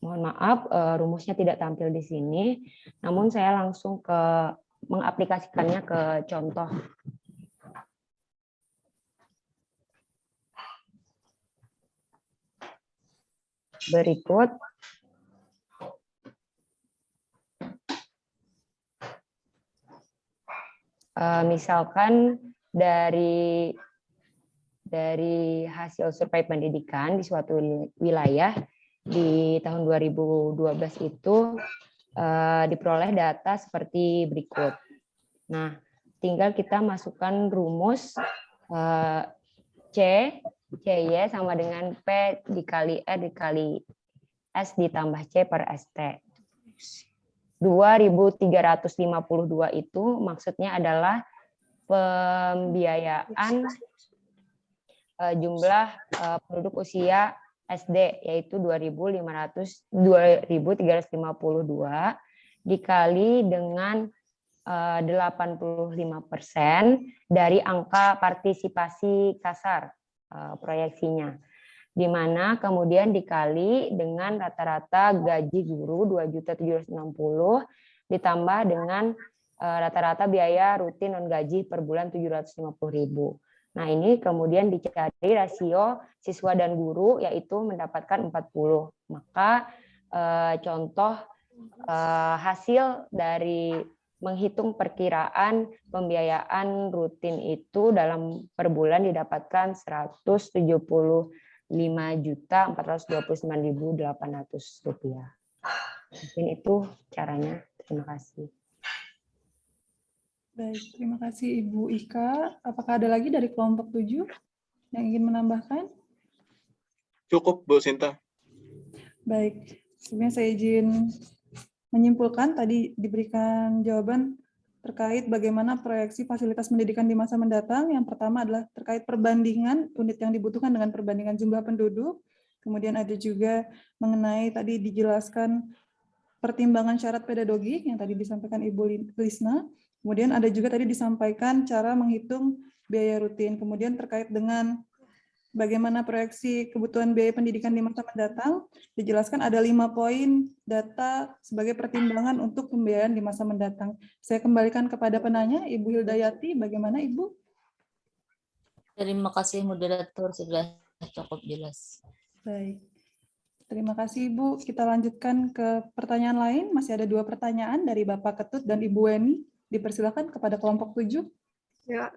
mohon maaf, rumusnya tidak tampil di sini, namun saya langsung mengaplikasikannya ke contoh. Berikut. Misalkan dari hasil survei pendidikan di suatu wilayah di tahun 2012 itu diperoleh data seperti berikut. Nah, tinggal kita masukkan rumus CY sama dengan P dikali R dikali S ditambah C per ST. 2.352 itu maksudnya adalah pembiayaan jumlah penduduk usia SD, yaitu 2.352 dikali dengan 85% dari angka partisipasi kasar proyeksinya, di mana kemudian dikali dengan rata-rata gaji guru 2.760 ditambah dengan rata-rata biaya rutin non gaji per bulan 750.000. Nah, ini kemudian dicari rasio siswa dan guru, yaitu mendapatkan 40. Maka contoh hasil dari menghitung perkiraan pembiayaan rutin itu dalam per bulan didapatkan 175.429.800 rupiah. Mungkin itu caranya. Terima kasih. Baik, terima kasih Ibu Ika. Apakah ada lagi dari kelompok 7 yang ingin menambahkan? Cukup, Bu Sinta. Baik, Sebelumnya saya izin menyimpulkan, tadi diberikan jawaban terkait bagaimana proyeksi fasilitas pendidikan di masa mendatang. Yang pertama adalah terkait perbandingan unit yang dibutuhkan dengan perbandingan jumlah penduduk. Kemudian ada juga mengenai tadi dijelaskan pertimbangan syarat pedagogik yang tadi disampaikan Ibu Lisna. Kemudian ada juga tadi disampaikan cara menghitung biaya rutin. Kemudian terkait dengan bagaimana proyeksi kebutuhan biaya pendidikan di masa mendatang, dijelaskan ada 5 poin data sebagai pertimbangan untuk pembiayaan di masa mendatang. Saya kembalikan kepada penanya, Ibu Hildayati, bagaimana Ibu? Terima kasih moderator, sudah cukup jelas. Baik. Terima kasih Ibu. Kita lanjutkan ke pertanyaan lain. Masih ada 2 pertanyaan dari Bapak Ketut dan Ibu Weni. Dipersilakan kepada kelompok 7. Ya,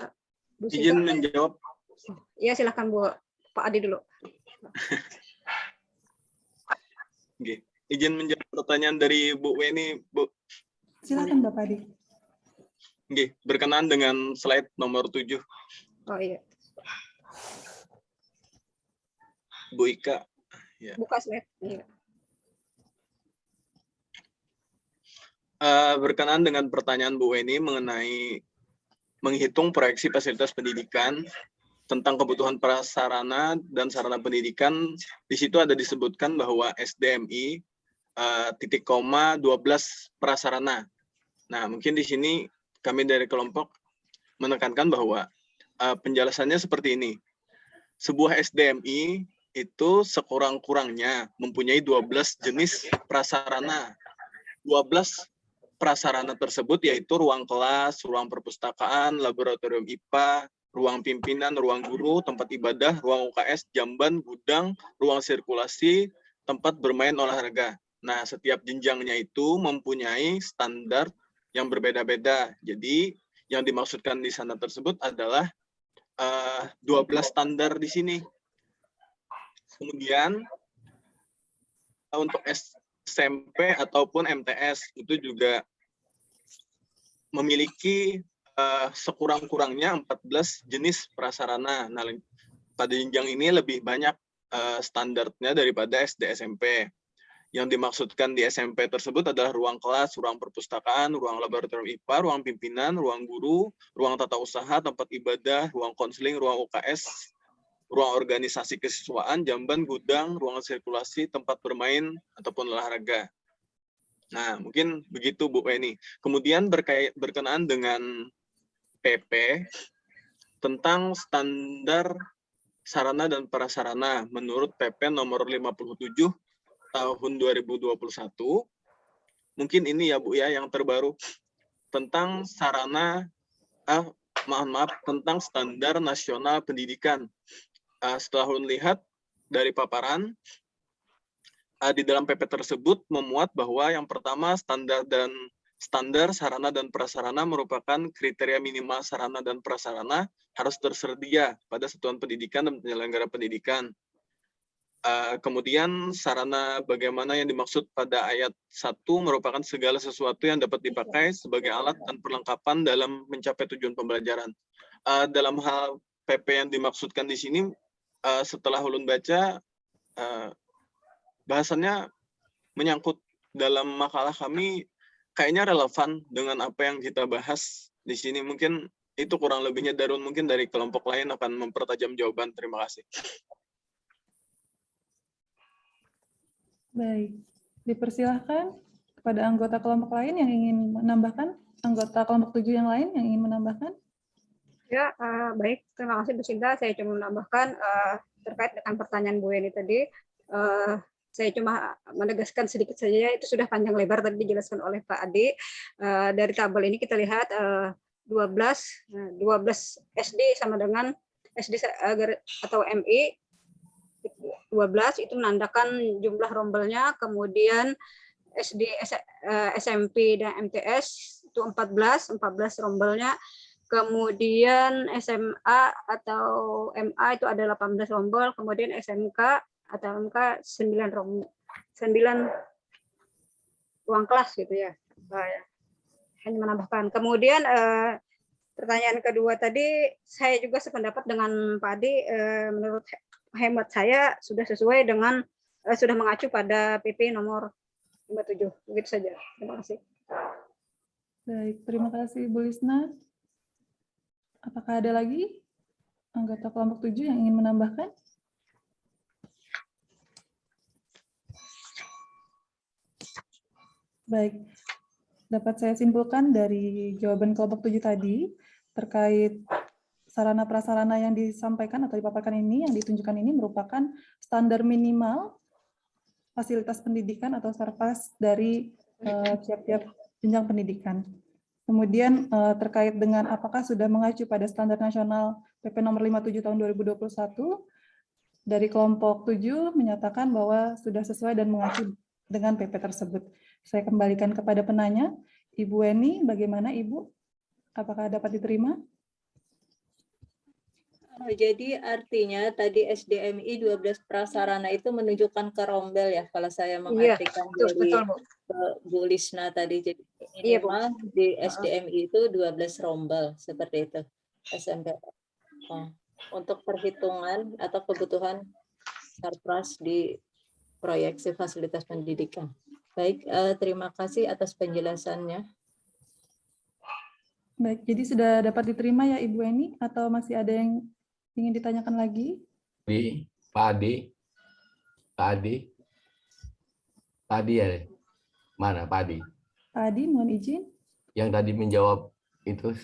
Bu Izin Sita. menjawab. Ya, silakan Bu. Pak Adi dulu. Oke. Izin menjawab pertanyaan dari Bu Weni, Bu. Silakan Bapak Adi. Oke, berkenaan dengan slide nomor 7. Oh iya. Bu Ika. Ya. Buka slide. Iya. Berkenaan dengan pertanyaan Bu Weni mengenai menghitung proyeksi fasilitas pendidikan tentang kebutuhan prasarana dan sarana pendidikan, di situ ada disebutkan bahwa SDMI titik koma 12 prasarana. Nah, mungkin di sini kami dari kelompok menekankan bahwa penjelasannya seperti ini. Sebuah SDMI itu sekurang-kurangnya mempunyai 12 jenis prasarana. 12 prasarana tersebut yaitu ruang kelas, ruang perpustakaan, laboratorium IPA, ruang pimpinan, ruang guru, tempat ibadah, ruang UKS, jamban, gudang, ruang sirkulasi, tempat bermain olahraga. Nah, setiap jenjangnya itu mempunyai standar yang berbeda-beda. Jadi, yang dimaksudkan di sana tersebut adalah 12 standar di sini. Kemudian, untuk SMP ataupun MTS itu juga memiliki sekurang-kurangnya 14 jenis prasarana. Nah, pada jenjang ini lebih banyak standarnya daripada SD SMP. Yang dimaksudkan di SMP tersebut adalah ruang kelas, ruang perpustakaan, ruang laboratorium IPA, ruang pimpinan, ruang guru, ruang tata usaha, tempat ibadah, ruang konseling, ruang UKS, ruang organisasi kesiswaan, jamban, gudang, ruang sirkulasi, tempat bermain, ataupun olahraga. Nah, mungkin begitu Bu Weni. Kemudian berkenaan dengan PP tentang standar sarana dan prasarana menurut PP nomor 57 tahun 2021. Mungkin ini ya Bu ya yang terbaru tentang sarana tentang standar nasional pendidikan. Setelah melihat dari paparan di dalam PP tersebut memuat bahwa yang pertama standar sarana dan prasarana merupakan kriteria minimal sarana dan prasarana harus tersedia pada satuan pendidikan dan penyelenggara pendidikan. Kemudian sarana bagaimana yang dimaksud pada ayat 1 merupakan segala sesuatu yang dapat dipakai sebagai alat dan perlengkapan dalam mencapai tujuan pembelajaran. Dalam hal PP yang dimaksudkan di sini, setelah ulun baca, bahasannya menyangkut dalam makalah kami, kayaknya relevan dengan apa yang kita bahas di sini. Mungkin itu kurang lebihnya. Darun mungkin dari kelompok lain akan mempertajam jawaban. Terima kasih. Baik, dipersilahkan kepada anggota kelompok lain yang ingin menambahkan, anggota kelompok 7 yang lain yang ingin menambahkan. Ya, baik. Terima kasih Bu Sinta. Saya cuma menambahkan terkait dengan pertanyaan Bu Weni tadi. Saya cuma menegaskan sedikit saja, itu sudah panjang lebar tadi dijelaskan oleh Pak Adi. Dari tabel ini kita lihat 12 SD sama dengan SD atau MI 12 itu menandakan jumlah rombelnya, kemudian SD, SMP dan MTS itu 14 rombelnya, kemudian SMA atau MA itu ada 18 rombel, kemudian SMK atau MK 9 ruang kelas gitu ya. Hanya menambahkan. Kemudian pertanyaan kedua tadi saya juga sependapat dengan Pak Adi, menurut hemat saya sudah sesuai dengan sudah mengacu pada PP nomor 57. Begitu saja. Terima kasih. Baik, terima kasih Bu Lisna. Apakah ada lagi anggota kelompok 7 yang ingin menambahkan? Baik, dapat saya simpulkan dari jawaban kelompok 7 tadi terkait sarana prasarana yang disampaikan atau dipaparkan ini, yang ditunjukkan ini merupakan standar minimal fasilitas pendidikan atau sarpas dari tiap-tiap jenjang pendidikan. Kemudian terkait dengan apakah sudah mengacu pada standar nasional PP nomor 57 tahun 2021, dari kelompok 7 menyatakan bahwa sudah sesuai dan mengacu dengan PP tersebut. Saya kembalikan kepada penanya, Ibu Weni, bagaimana Ibu? Apakah dapat diterima? Jadi artinya tadi SDMI 12 prasarana itu menunjukkan ke rombel ya, kalau saya mengartikan dari Betul, Bu. Bu Lisna tadi. Jadi Iya, Bu. minimal di SDMI itu 12 rombel, seperti itu. SMP. Untuk perhitungan atau kebutuhan sarpras di proyeksi fasilitas pendidikan. Baik, terima kasih atas penjelasannya. Baik, jadi sudah dapat diterima ya Ibu Eni, atau masih ada yang ingin ditanyakan lagi? Pak Adi ya? Mana Pak Adi? Pak Adi, mohon izin. Yang tadi menjawab itu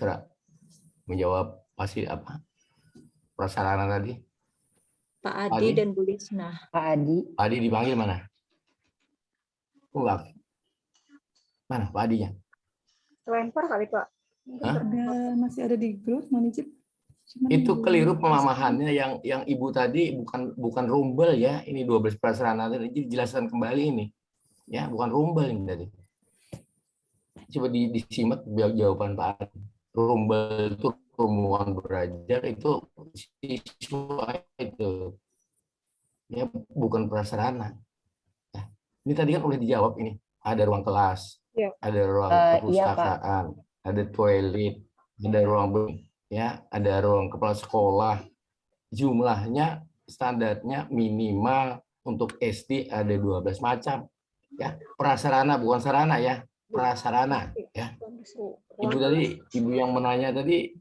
menjawab pasti apa? Prasarana tadi? Pak Adi dan Bu Lisna. Pak Adi. Pak Adi dipanggil mana? Enggak. Mana Pak Adinya? Lempar kali, Pak. Masih ada di grup, mohon izin. Itu keliru pemamahannya yang Ibu tadi bukan rumbel ya, ini 12 prasarana tadi dijelaskan kembali ini. Ya, bukan rumbel ini tadi. Coba disimak jawaban Pak Adi. Rumbel itu rombongan belajar itu siswa itu. Ya, bukan prasarana. Nah, ini tadi kan udah dijawab ini. Ada ruang kelas, Ya. ada ruang perpustakaan, ada toilet, ada ruang ya, ada ruang kepala sekolah. Jumlahnya standarnya minimal untuk SD ada 12 macam. Ya, prasarana bukan sarana ya, prasarana ya. Ibu yang menanya tadi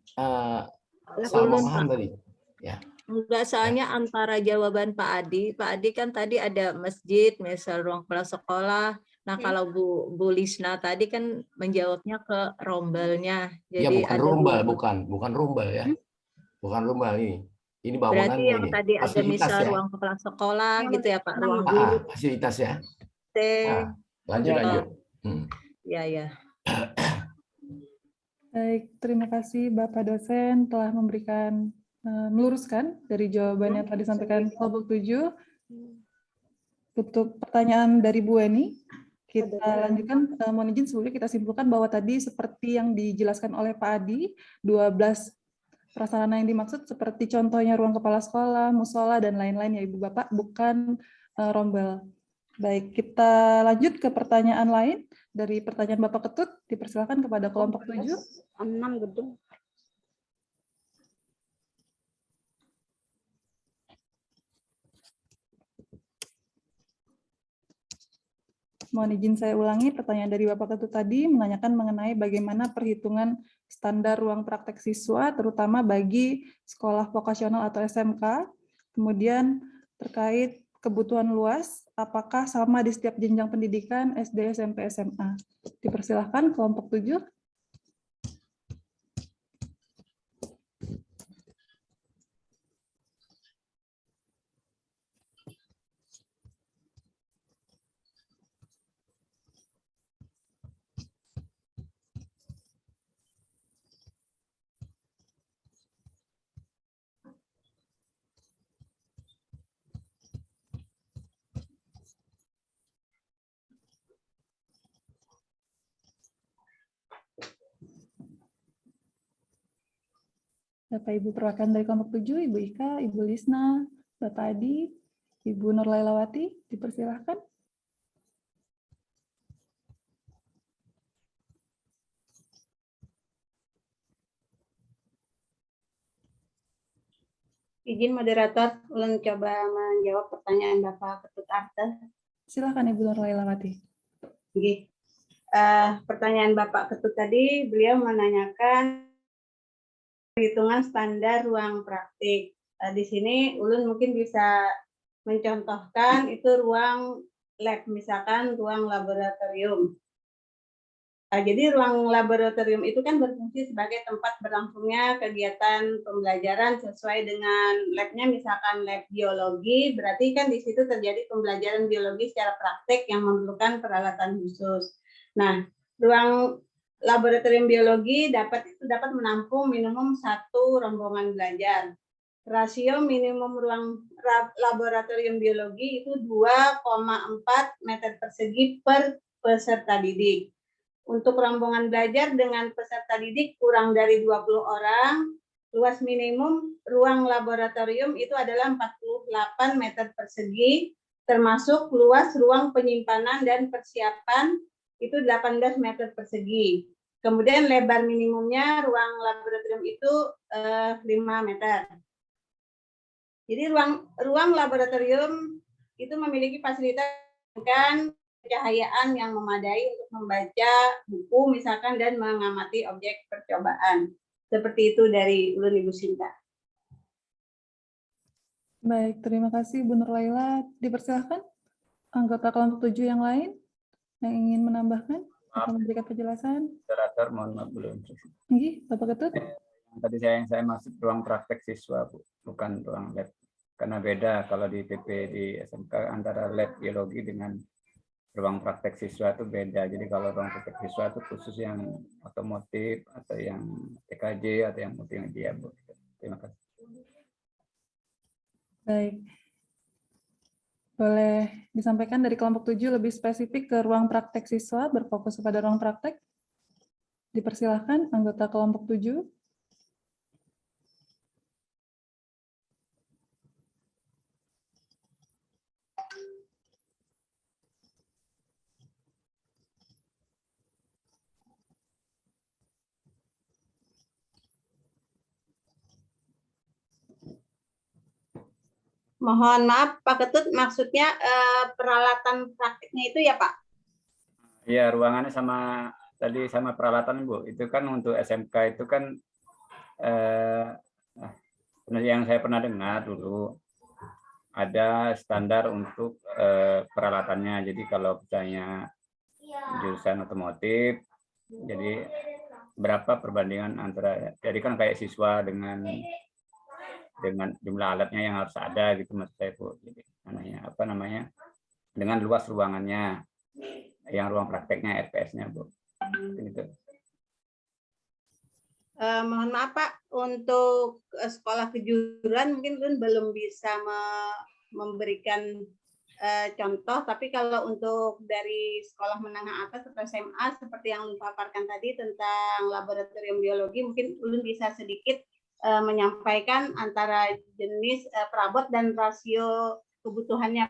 salah paham tadi. Ya. Enggak, soalnya antara jawaban Pak Adi kan tadi ada masjid, misal ruang kepala sekolah. Nah, kalau Bu Lisna tadi kan menjawabnya ke rombelnya. Ya, Jadi bukan ada rumbel, dua. bukan rumbel ya. Bukan rumbel ini. Ini bangunan Berarti yang ini. tadi ada Fasilitas misal ya. ruang kepala sekolah gitu ya Pak, ruang guru. Fasilitas ya. Nah, lanjut. Ya. Baik, terima kasih Bapak dosen telah meluruskan dari jawaban yang tadi disampaikan kelompok 7. Untuk pertanyaan dari Bu Eni, kita lanjutkan. Mohon izin sebelumnya kita simpulkan bahwa tadi seperti yang dijelaskan oleh Pak Adi, 12 prasarana yang dimaksud seperti contohnya ruang kepala sekolah, musola, dan lain-lain ya Ibu Bapak, bukan rombel. Baik, kita lanjut ke pertanyaan lain. Dari pertanyaan Bapak Ketut, dipersilakan kepada kelompok 7. 6 gedung. Mohon izin saya ulangi, pertanyaan dari Bapak Ketut tadi menanyakan mengenai bagaimana perhitungan standar ruang praktek siswa, terutama bagi sekolah vokasional atau SMK. Kemudian terkait kebutuhan luas, apakah sama di setiap jenjang pendidikan SD, SMP, SMA? Dipersilahkan kelompok 7. Bapak Ibu perwakilan dari kelompok 7, Ibu Ika, Ibu Lisna, Bapak Adi, Ibu Nurlailawati, dipersilahkan. Izin moderator, ulun coba menjawab pertanyaan Bapak Ketut Arte. Silakan Ibu Nur Lailawati. Oke. Pertanyaan Bapak Ketut tadi, beliau menanyakan perhitungan standar ruang praktik. Di sini ulun mungkin bisa mencontohkan itu ruang lab, misalkan ruang laboratorium. Jadi ruang laboratorium itu kan berfungsi sebagai tempat berlangsungnya kegiatan pembelajaran sesuai dengan labnya, misalkan lab biologi, berarti kan di situ terjadi pembelajaran biologi secara praktek yang memerlukan peralatan khusus. Nah, ruang laboratorium biologi dapat menampung minimum 1 rombongan belajar. Rasio minimum ruang laboratorium biologi itu 2,4 meter persegi per peserta didik. Untuk rombongan belajar dengan peserta didik kurang dari 20 orang, luas minimum ruang laboratorium itu adalah 48 meter persegi, termasuk luas ruang penyimpanan dan persiapan itu 18 meter persegi. Kemudian lebar minimumnya ruang laboratorium itu 5 meter. Jadi ruang laboratorium itu memiliki fasilitas dengan pencahayaan yang memadai untuk membaca buku misalkan dan mengamati objek percobaan. Seperti itu dari ulun Ibu Sinta. Baik, terima kasih Bu Nur Laila. Dipersilahkan anggota kelompok 7 yang lain yang ingin menambahkan atau memberikan penjelasan. Moderator, mohon maaf belum. Nggih, Bapak Ketut. Tadi saya maksud ruang praktek siswa, Bu, bukan ruang lab. Karena beda kalau di PP di SMK antara lab biologi dengan ruang praktek siswa itu beda. Jadi kalau ruang praktek siswa itu khusus yang otomotif atau yang TKJ atau yang multimedia, Bu. Terima kasih. Baik. Boleh disampaikan dari kelompok 7 lebih spesifik ke ruang praktek siswa, berfokus pada ruang praktek? Dipersilahkan anggota kelompok 7. Mohon maaf Pak Ketut, maksudnya peralatan praktiknya itu ya Pak? Iya, ruangannya sama tadi sama peralatan, Bu. Itu kan untuk SMK itu kan yang saya pernah dengar dulu ada standar untuk peralatannya. Jadi kalau misalnya jurusan otomotif, jadi berapa perbandingan antara, jadi kan kayak siswa dengan jumlah alatnya yang harus ada gitu maksud saya, Bu. Jadi namanya dengan luas ruangannya, yang ruang prakteknya RPS-nya, Bu. Gitu. Mohon maaf Pak, untuk sekolah kejuruan mungkin belum bisa memberikan contoh, tapi kalau untuk dari sekolah menengah atas atau SMA seperti yang dipaparkan tadi tentang laboratorium biologi, mungkin ulun bisa sedikit menyampaikan antara jenis perabot dan rasio kebutuhannya.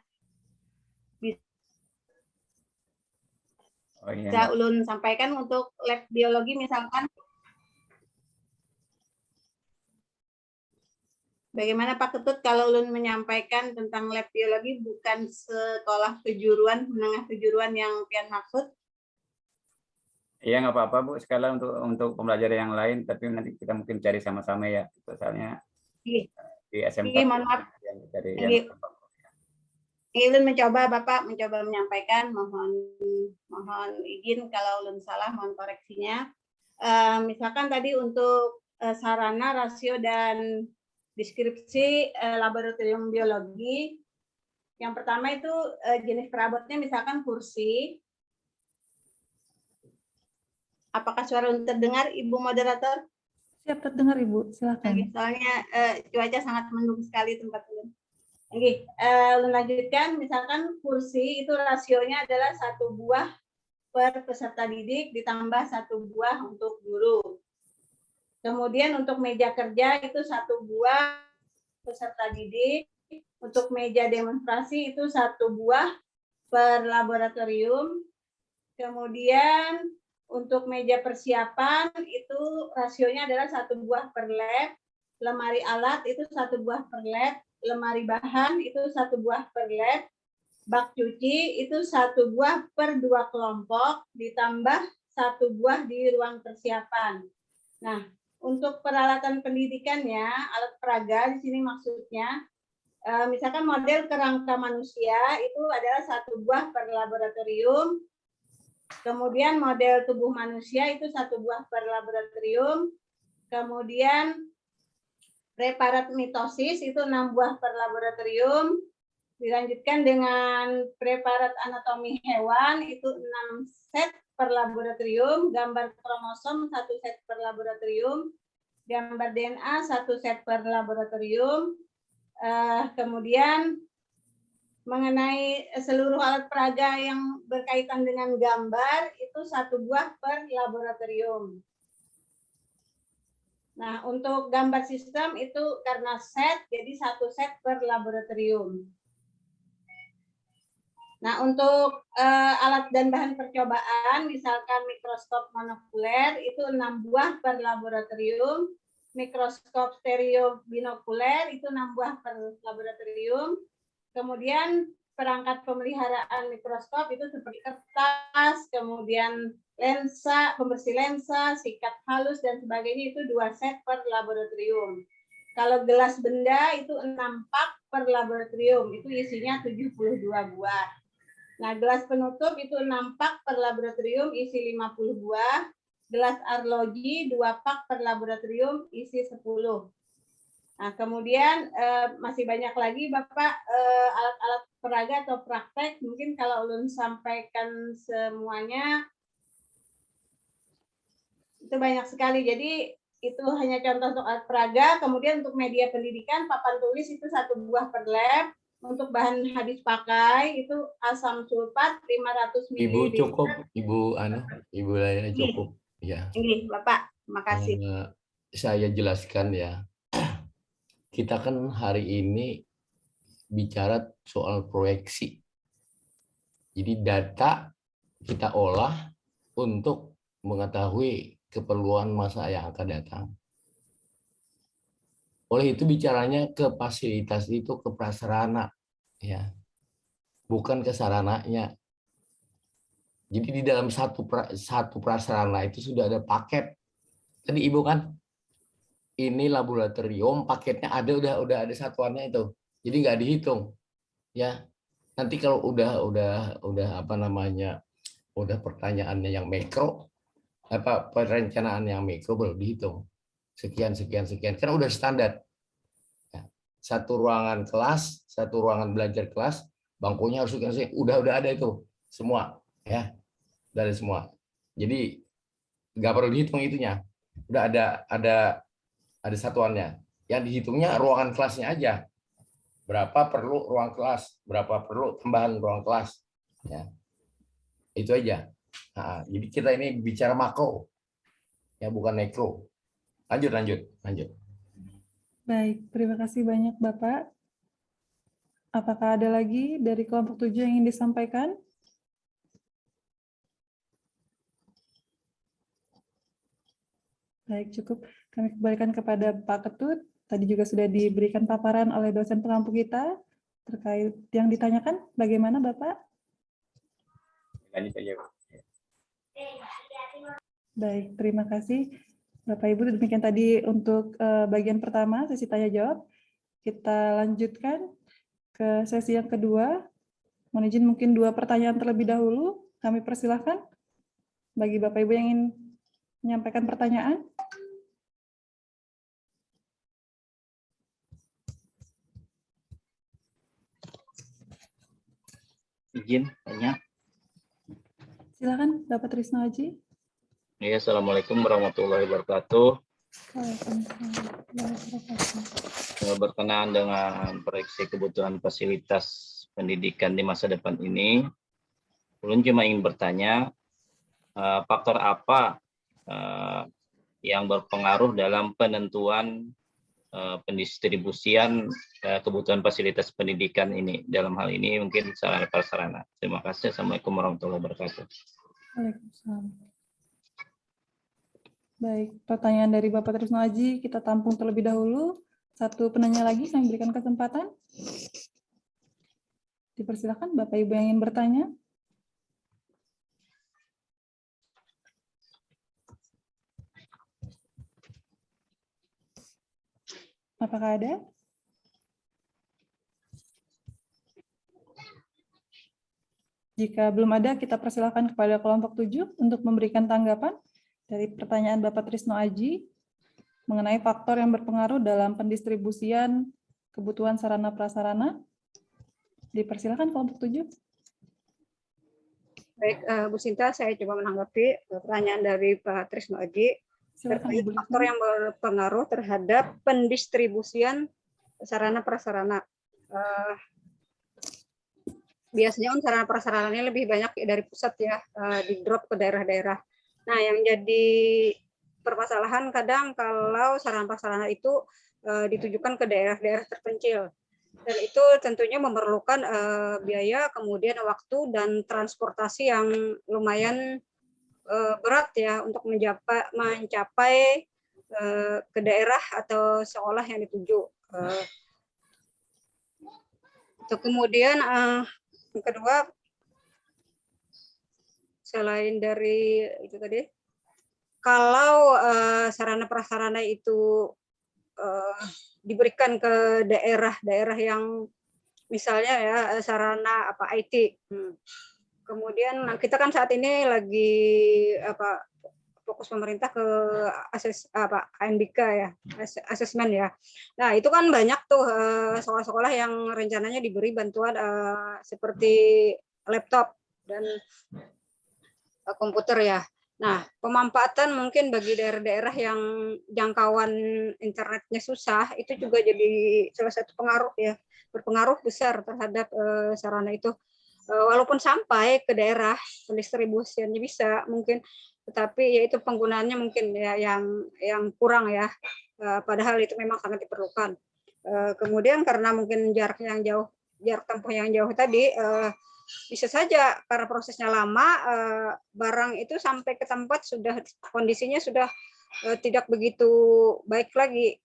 Bisa ulun sampaikan untuk lab biologi misalkan. Bagaimana Pak Ketut kalau ulun menyampaikan tentang lab biologi bukan sekolah kejuruan, menengah kejuruan yang pian maksud? Iya, nggak apa-apa, Bu. Sekalian untuk pembelajaran yang lain, tapi nanti kita mungkin cari sama-sama ya. Misalnya di SMK. Mohon maaf. Ulun Bapak mencoba menyampaikan, mohon izin kalau ulun salah, mohon koreksinya. Misalkan tadi untuk sarana, rasio, dan deskripsi laboratorium biologi. Yang pertama itu jenis perabotnya misalkan kursi. Apakah suara terdengar, Ibu Moderator? Siap, terdengar Ibu, silakan. Soalnya cuaca sangat mendung sekali tempat ini. Oke, lanjutkan. Misalkan kursi itu rasionya adalah 1 buah per peserta didik ditambah 1 buah untuk guru. Kemudian untuk meja kerja itu 1 buah peserta didik. Untuk meja demonstrasi itu 1 buah per laboratorium. Kemudian untuk meja persiapan itu rasionya adalah 1 buah per lab. lemari alat itu 1 buah per lab, lemari bahan itu 1 buah per lab, bak cuci itu 1 buah per 2 kelompok, ditambah 1 buah di ruang persiapan. Nah, untuk peralatan pendidikannya, alat peraga di sini maksudnya, misalkan model kerangka manusia itu adalah 1 buah per laboratorium, kemudian model tubuh manusia itu 1 buah per laboratorium, kemudian preparat mitosis itu 6 buah per laboratorium, dilanjutkan dengan preparat anatomi hewan itu 6 set per laboratorium, gambar kromosom 1 set per laboratorium, gambar DNA 1 set per laboratorium, kemudian mengenai seluruh alat peraga yang berkaitan dengan gambar itu 1 buah per laboratorium. Nah, untuk gambar sistem itu karena set, jadi 1 set per laboratorium. Nah, untuk alat dan bahan percobaan, misalkan mikroskop monokuler itu 6 buah per laboratorium, mikroskop stereo binokuler itu 6 buah per laboratorium, kemudian perangkat pemeliharaan mikroskop itu seperti kertas, kemudian lensa, pembersih lensa, sikat halus, dan sebagainya itu 2 set per laboratorium. Kalau gelas benda itu 6 pak per laboratorium, itu isinya 72 buah. Nah, gelas penutup itu 6 pak per laboratorium, isi 50 buah. Gelas arloji 2 pak per laboratorium, isi 10. Nah, kemudian masih banyak lagi Bapak alat-alat peraga atau praktek. Mungkin kalau ulun sampaikan semuanya itu banyak sekali. Jadi itu hanya contoh untuk alat peraga. Kemudian untuk media pendidikan, papan tulis itu 1 buah per lab. Untuk bahan habis pakai itu asam sulfat 500 ml. Ibu cukup, Ibu Laya cukup. Ya. Ini Bapak, makasih. Saya jelaskan ya. Kita kan hari ini bicara soal proyeksi. Jadi data kita olah untuk mengetahui keperluan masa yang akan datang. Oleh itu bicaranya ke fasilitas itu, ke prasarana, ya, bukan ke sarananya. Jadi di dalam satu prasarana itu sudah ada paket. Tadi Ibu kan, ini laboratorium, paketnya ada, udah ada satuannya itu. Jadi nggak dihitung, ya. Nanti kalau udah apa namanya, udah pertanyaannya yang mikro, apa perencanaan yang mikro baru dihitung. Sekian, kan udah standar. Satu ruangan kelas, satu ruangan belajar kelas, bangkunya harus udah ada itu semua, ya, dari semua. Jadi nggak perlu dihitung itunya, udah ada satuannya. Yang dihitungnya ruangan kelasnya aja, berapa perlu ruang kelas, berapa perlu tambahan ruang kelas, ya, itu aja. Nah, jadi kita ini bicara makro, ya, bukan mikro. Lanjut. Baik, terima kasih banyak Bapak. Apakah ada lagi dari kelompok 7 yang ingin disampaikan? Baik, cukup. Kami kembalikan kepada Pak Ketut. Tadi juga sudah diberikan paparan oleh dosen pengampu kita terkait yang ditanyakan. Bagaimana Bapak? Lanjut aja. Baik, terima kasih. Bapak Ibu, demikian tadi untuk bagian pertama, sesi tanya jawab. Kita lanjutkan ke sesi yang kedua. Mohon izin mungkin 2 pertanyaan terlebih dahulu. Kami persilahkan bagi Bapak Ibu yang ingin menyampaikan pertanyaan. Izin tanya. Silakan Bapak Trisno Haji. Ya, Assalamualaikum warahmatullahi wabarakatuh. Berkenaan dengan proyeksi kebutuhan fasilitas pendidikan di masa depan ini, ulun cuma ingin bertanya, faktor apa yang berpengaruh dalam penentuan pendistribusian kebutuhan fasilitas pendidikan ini, dalam hal ini mungkin sarana prasarana. Terima kasih. Assalamualaikum warahmatullahi wabarakatuh. Waalaikumsalam. Baik, pertanyaan dari Bapak Trisno Aji kita tampung terlebih dahulu. Satu penanya lagi kami berikan kesempatan. Dipersilakan Bapak Ibu yang ingin bertanya. Apakah ada? Jika belum ada, kita persilakan kepada kelompok 7 untuk memberikan tanggapan dari pertanyaan Bapak Trisno Aji mengenai faktor yang berpengaruh dalam pendistribusian kebutuhan sarana prasarana. Dipersilakan kelompok 7. Baik, Bu Sinta, saya coba menanggapi pertanyaan dari Pak Trisno Aji terkait faktor yang berpengaruh terhadap pendistribusian sarana prasarana. Biasanya sarana prasarananya lebih banyak dari pusat ya, di drop ke daerah-daerah. Nah, yang jadi permasalahan kadang kalau sarana prasarana itu ditujukan ke daerah-daerah terpencil. Dan itu tentunya memerlukan biaya, kemudian waktu dan transportasi yang lumayan berat ya untuk mencapai ke daerah atau sekolah yang dituju. Kemudian yang kedua, selain dari itu tadi, kalau sarana prasarana itu diberikan ke daerah-daerah yang misalnya ya sarana IT. Kemudian kita kan saat ini lagi fokus pemerintah ke ANBK ya, asesmen ya. Nah, itu kan banyak tuh sekolah-sekolah yang rencananya diberi bantuan seperti laptop dan komputer ya. Nah, pemanfaatan mungkin bagi daerah-daerah yang jangkauan internetnya susah, itu juga jadi salah satu pengaruh ya, berpengaruh besar terhadap sarana itu. Walaupun sampai ke daerah, pendistribusiannya bisa mungkin, tetapi ya itu penggunaannya mungkin ya yang kurang ya, padahal itu memang sangat diperlukan. Kemudian karena mungkin jarak tempuh yang jauh tadi, bisa saja karena prosesnya lama, barang itu sampai ke tempat sudah kondisinya sudah tidak begitu baik lagi.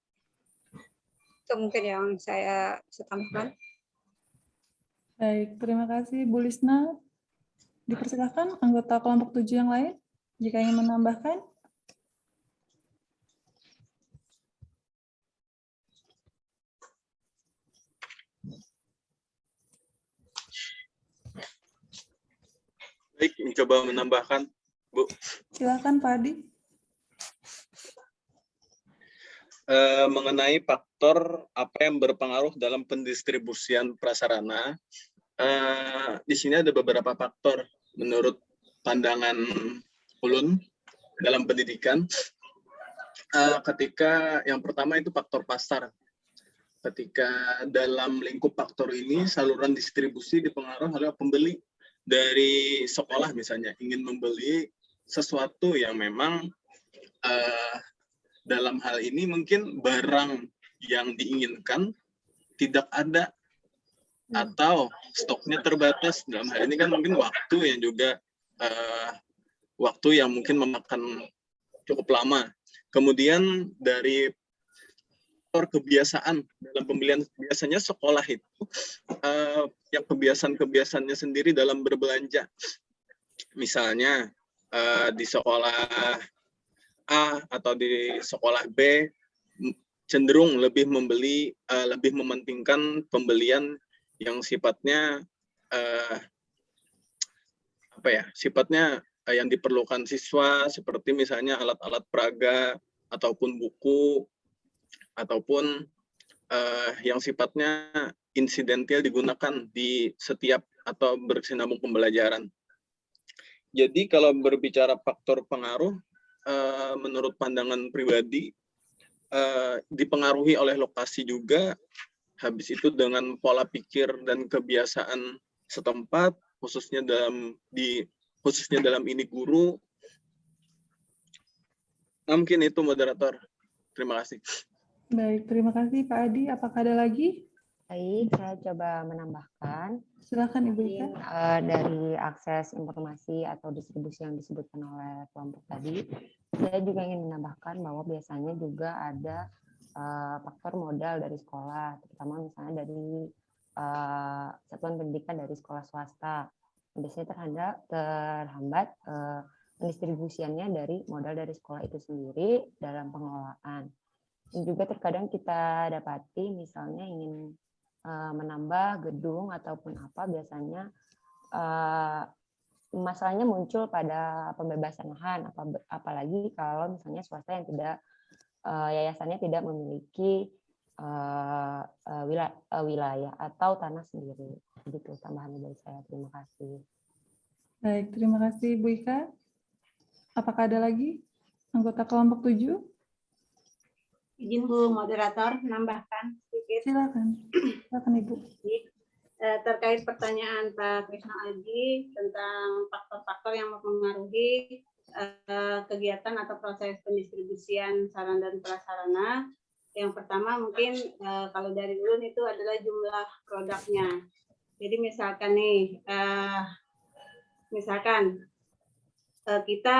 Itu mungkin yang saya bisa tambahkan. Baik, terima kasih Bu Lisna. Dipersilakan anggota kelompok 7 yang lain jika ingin menambahkan. Baik, mencoba menambahkan, Bu. Silakan Pak Adi. Mengenai faktor apa yang berpengaruh dalam pendistribusian prasarana, di sini ada beberapa faktor menurut pandangan ulun dalam pendidikan. Ketika yang pertama itu faktor pasar. Ketika dalam lingkup faktor ini saluran distribusi dipengaruhi oleh pembeli dari sekolah misalnya ingin membeli sesuatu yang memang dalam hal ini mungkin barang yang diinginkan tidak ada atau stoknya terbatas. Dalam hal ini kan mungkin waktu yang juga waktu yang mungkin memakan cukup lama. Kemudian dari faktor kebiasaan dalam pembelian, biasanya sekolah itu yang kebiasaan-kebiasaannya sendiri dalam berbelanja. Misalnya di sekolah A atau di sekolah B cenderung lebih mementingkan pembelian yang sifatnya sifatnya yang diperlukan siswa, seperti misalnya alat-alat peraga ataupun buku ataupun yang sifatnya insidental digunakan di setiap atau berkesinambung pembelajaran. Jadi kalau berbicara faktor pengaruh, menurut pandangan pribadi, dipengaruhi oleh lokasi juga, habis itu dengan pola pikir dan kebiasaan setempat, khususnya dalam ini guru. Nah, mungkin itu moderator. Terima kasih. Baik, terima kasih Pak Adi. Apakah ada lagi Baik, saya coba menambahkan. Silakan Ibu Ika. Dari akses informasi atau distribusi yang disebutkan oleh kelompok tadi, saya juga ingin menambahkan bahwa biasanya juga ada faktor modal dari sekolah, terutama misalnya dari satuan pendidikan dari sekolah swasta. Biasanya terhambat pendistribusiannya dari modal dari sekolah itu sendiri dalam pengelolaan. Dan juga terkadang kita dapati misalnya ingin menambah gedung ataupun apa, biasanya masalahnya muncul pada pembebasan lahan, apalagi kalau misalnya swasta yang tidak yayasannya tidak memiliki wilayah atau tanah sendiri. Begitu tambahan dari saya. Terima kasih. Baik, terima kasih Bu Ika. Apakah ada lagi anggota kelompok 7? Izin Bu Moderator menambahkan sedikit. Silakan Ibu. Terkait pertanyaan Pak Krisna Aji tentang faktor-faktor yang mempengaruhi kegiatan atau proses pendistribusian sarana dan prasarana. Yang pertama mungkin kalau dari Ulun itu adalah jumlah produknya. Jadi misalkan nih, kita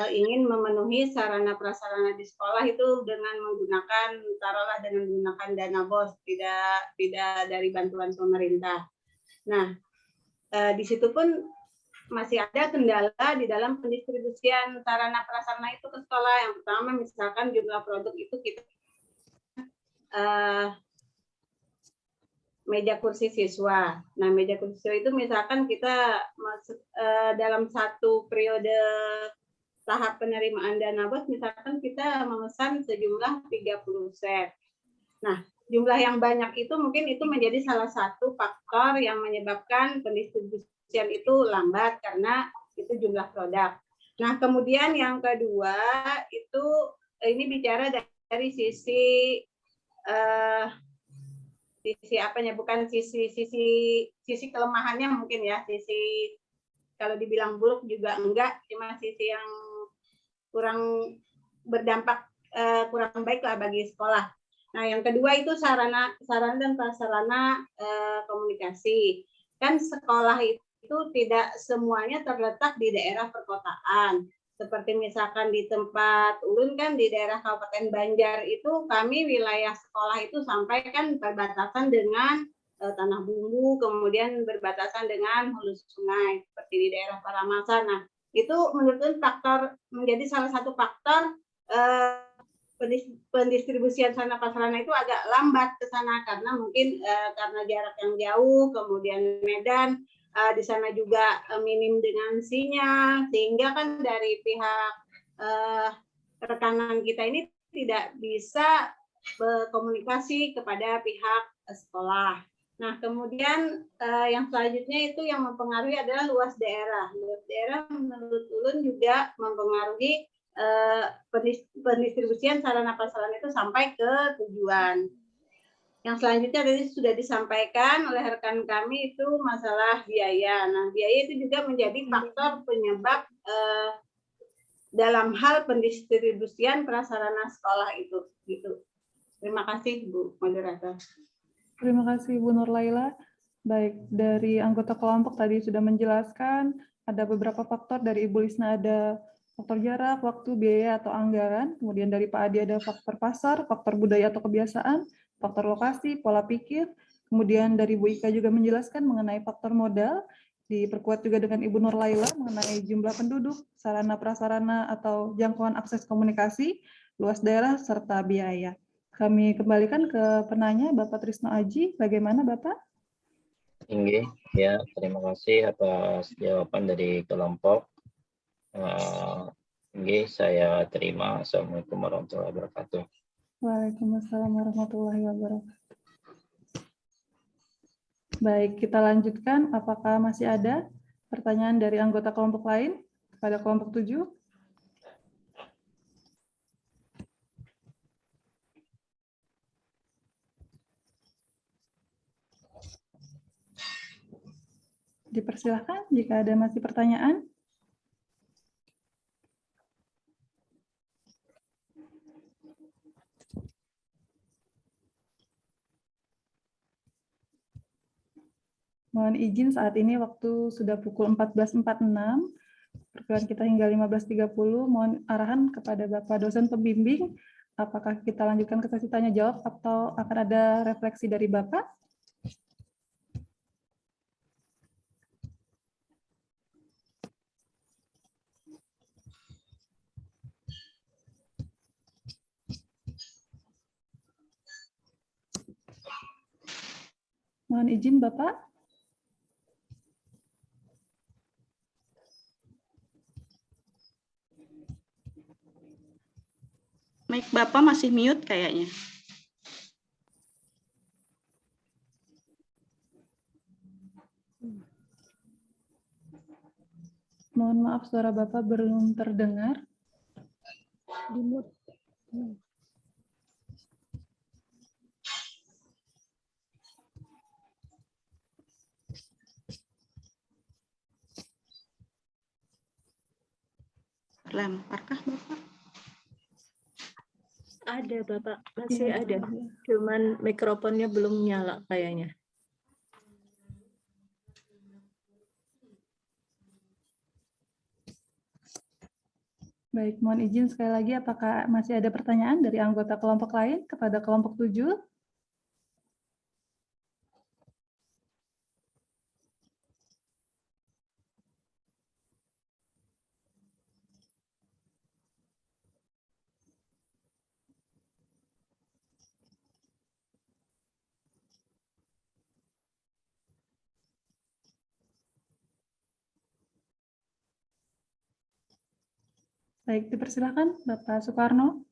ingin memenuhi sarana prasarana di sekolah itu dengan menggunakan, taruhlah dengan menggunakan dana BOS, tidak dari bantuan pemerintah. Nah, di situ pun masih ada kendala di dalam pendistribusian sarana prasarana itu ke sekolah. Yang pertama misalkan jumlah produk itu kita meja kursi siswa. Nah, meja kursi siswa itu misalkan kita dalam satu periode tahap penerimaan dana BOS, misalkan kita memesan sejumlah 30 set. Nah, jumlah yang banyak itu mungkin itu menjadi salah satu faktor yang menyebabkan pendistribusian itu lambat karena itu jumlah produk. Nah, kemudian yang kedua itu ini bicara dari sisi apanya, bukan sisi kelemahannya mungkin ya, sisi kalau dibilang buruk juga enggak, cuma sisi yang kurang berdampak kurang baik lah bagi sekolah. Nah, yang kedua itu sarana dan prasarana komunikasi. Kan sekolah itu tidak semuanya terletak di daerah perkotaan. Seperti misalkan di tempat Ulun kan di daerah Kabupaten Banjar itu kami wilayah sekolah itu sampai kan berbatasan dengan Tanah Bumbu, kemudian berbatasan dengan hulu sungai seperti di daerah Paramasa. Nah, itu menurut faktor menjadi salah satu faktor pendistribusian sarana prasarana itu agak lambat ke sana karena mungkin karena jarak yang jauh, kemudian medan di sana juga minim dengan sinyal, sehingga kan dari pihak rekanan kita ini tidak bisa berkomunikasi kepada pihak sekolah. Nah, kemudian yang selanjutnya itu yang mempengaruhi adalah luas daerah. Luas daerah menurut Ulun juga mempengaruhi pendistribusian sarana prasarana itu sampai ke tujuan. Yang selanjutnya tadi sudah disampaikan oleh rekan kami itu masalah biaya. Nah, biaya itu juga menjadi faktor penyebab dalam hal pendistribusian prasarana sekolah itu. Gitu. Terima kasih, Bu Moderator. Terima kasih Bu Nur Laila. Baik, dari anggota kelompok tadi sudah menjelaskan ada beberapa faktor. Dari Ibu Lisna ada faktor jarak, waktu, biaya, atau anggaran. Kemudian dari Pak Adi ada faktor pasar, faktor budaya atau kebiasaan, faktor lokasi, pola pikir. Kemudian dari Bu Ika juga menjelaskan mengenai faktor modal. Diperkuat juga dengan Ibu Nur Laila mengenai jumlah penduduk, sarana prasarana atau jangkauan akses komunikasi, luas daerah, serta biaya. Kami kembalikan ke penanya Bapak Trisno Aji. Bagaimana Bapak? Tinggi, ya, terima kasih atas jawaban dari kelompok. Tinggi, saya terima. Assalamualaikum warahmatullahi wabarakatuh. Waalaikumsalam warahmatullahi wabarakatuh. Baik, kita lanjutkan. Apakah masih ada pertanyaan dari anggota kelompok lain pada kelompok 7? Dipersilahkan jika ada masih pertanyaan. Mohon izin saat ini waktu sudah pukul 14.46, perkuliahan kita hingga 15.30. Mohon arahan kepada Bapak dosen pembimbing, apakah kita lanjutkan ke sesi tanya jawab atau akan ada refleksi dari Bapak? Mohon izin Bapak. Mic Bapak masih mute kayaknya. Mohon maaf suara Bapak belum terdengar. Di mute. Lemparkah Bapak? Ada Bapak, masih Iya, ada. iya. Cuman mikrofonnya belum nyala kayaknya. Baik, mohon izin sekali lagi, apakah masih ada pertanyaan dari anggota kelompok lain kepada kelompok 7? Baik, dipersilakan Bapak Soekarno.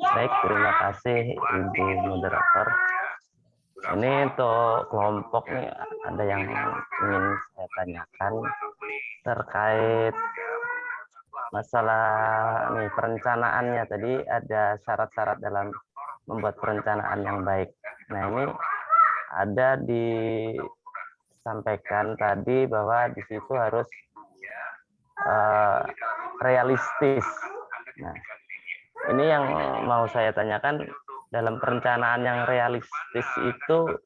Baik, terima kasih Ibu Moderator. Ini untuk kelompok nih ada yang ingin saya tanyakan terkait masalah nih perencanaannya. Tadi ada syarat-syarat dalam membuat perencanaan yang baik. Nah, ini ada disampaikan tadi bahwa di situ harus realistis. Nah, ini yang mau saya tanyakan, dalam perencanaan yang realistis itu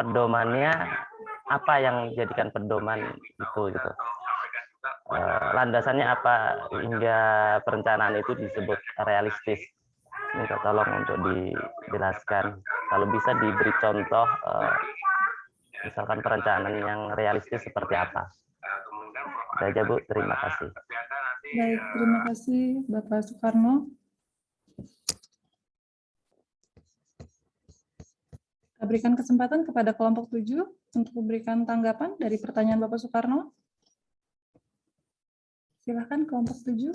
pedomannya apa yang dijadikan pedoman itu gitu. Landasannya apa hingga perencanaan itu disebut realistis? Minta tolong untuk dijelaskan. Kalau bisa diberi contoh, misalkan perencanaan yang realistis seperti apa. Itu aja Bu, terima kasih. Baik, terima kasih Bapak Soekarno. Kita berikan kesempatan kepada kelompok 7 untuk memberikan tanggapan dari pertanyaan Bapak Soekarno. Silakan kelompok 7.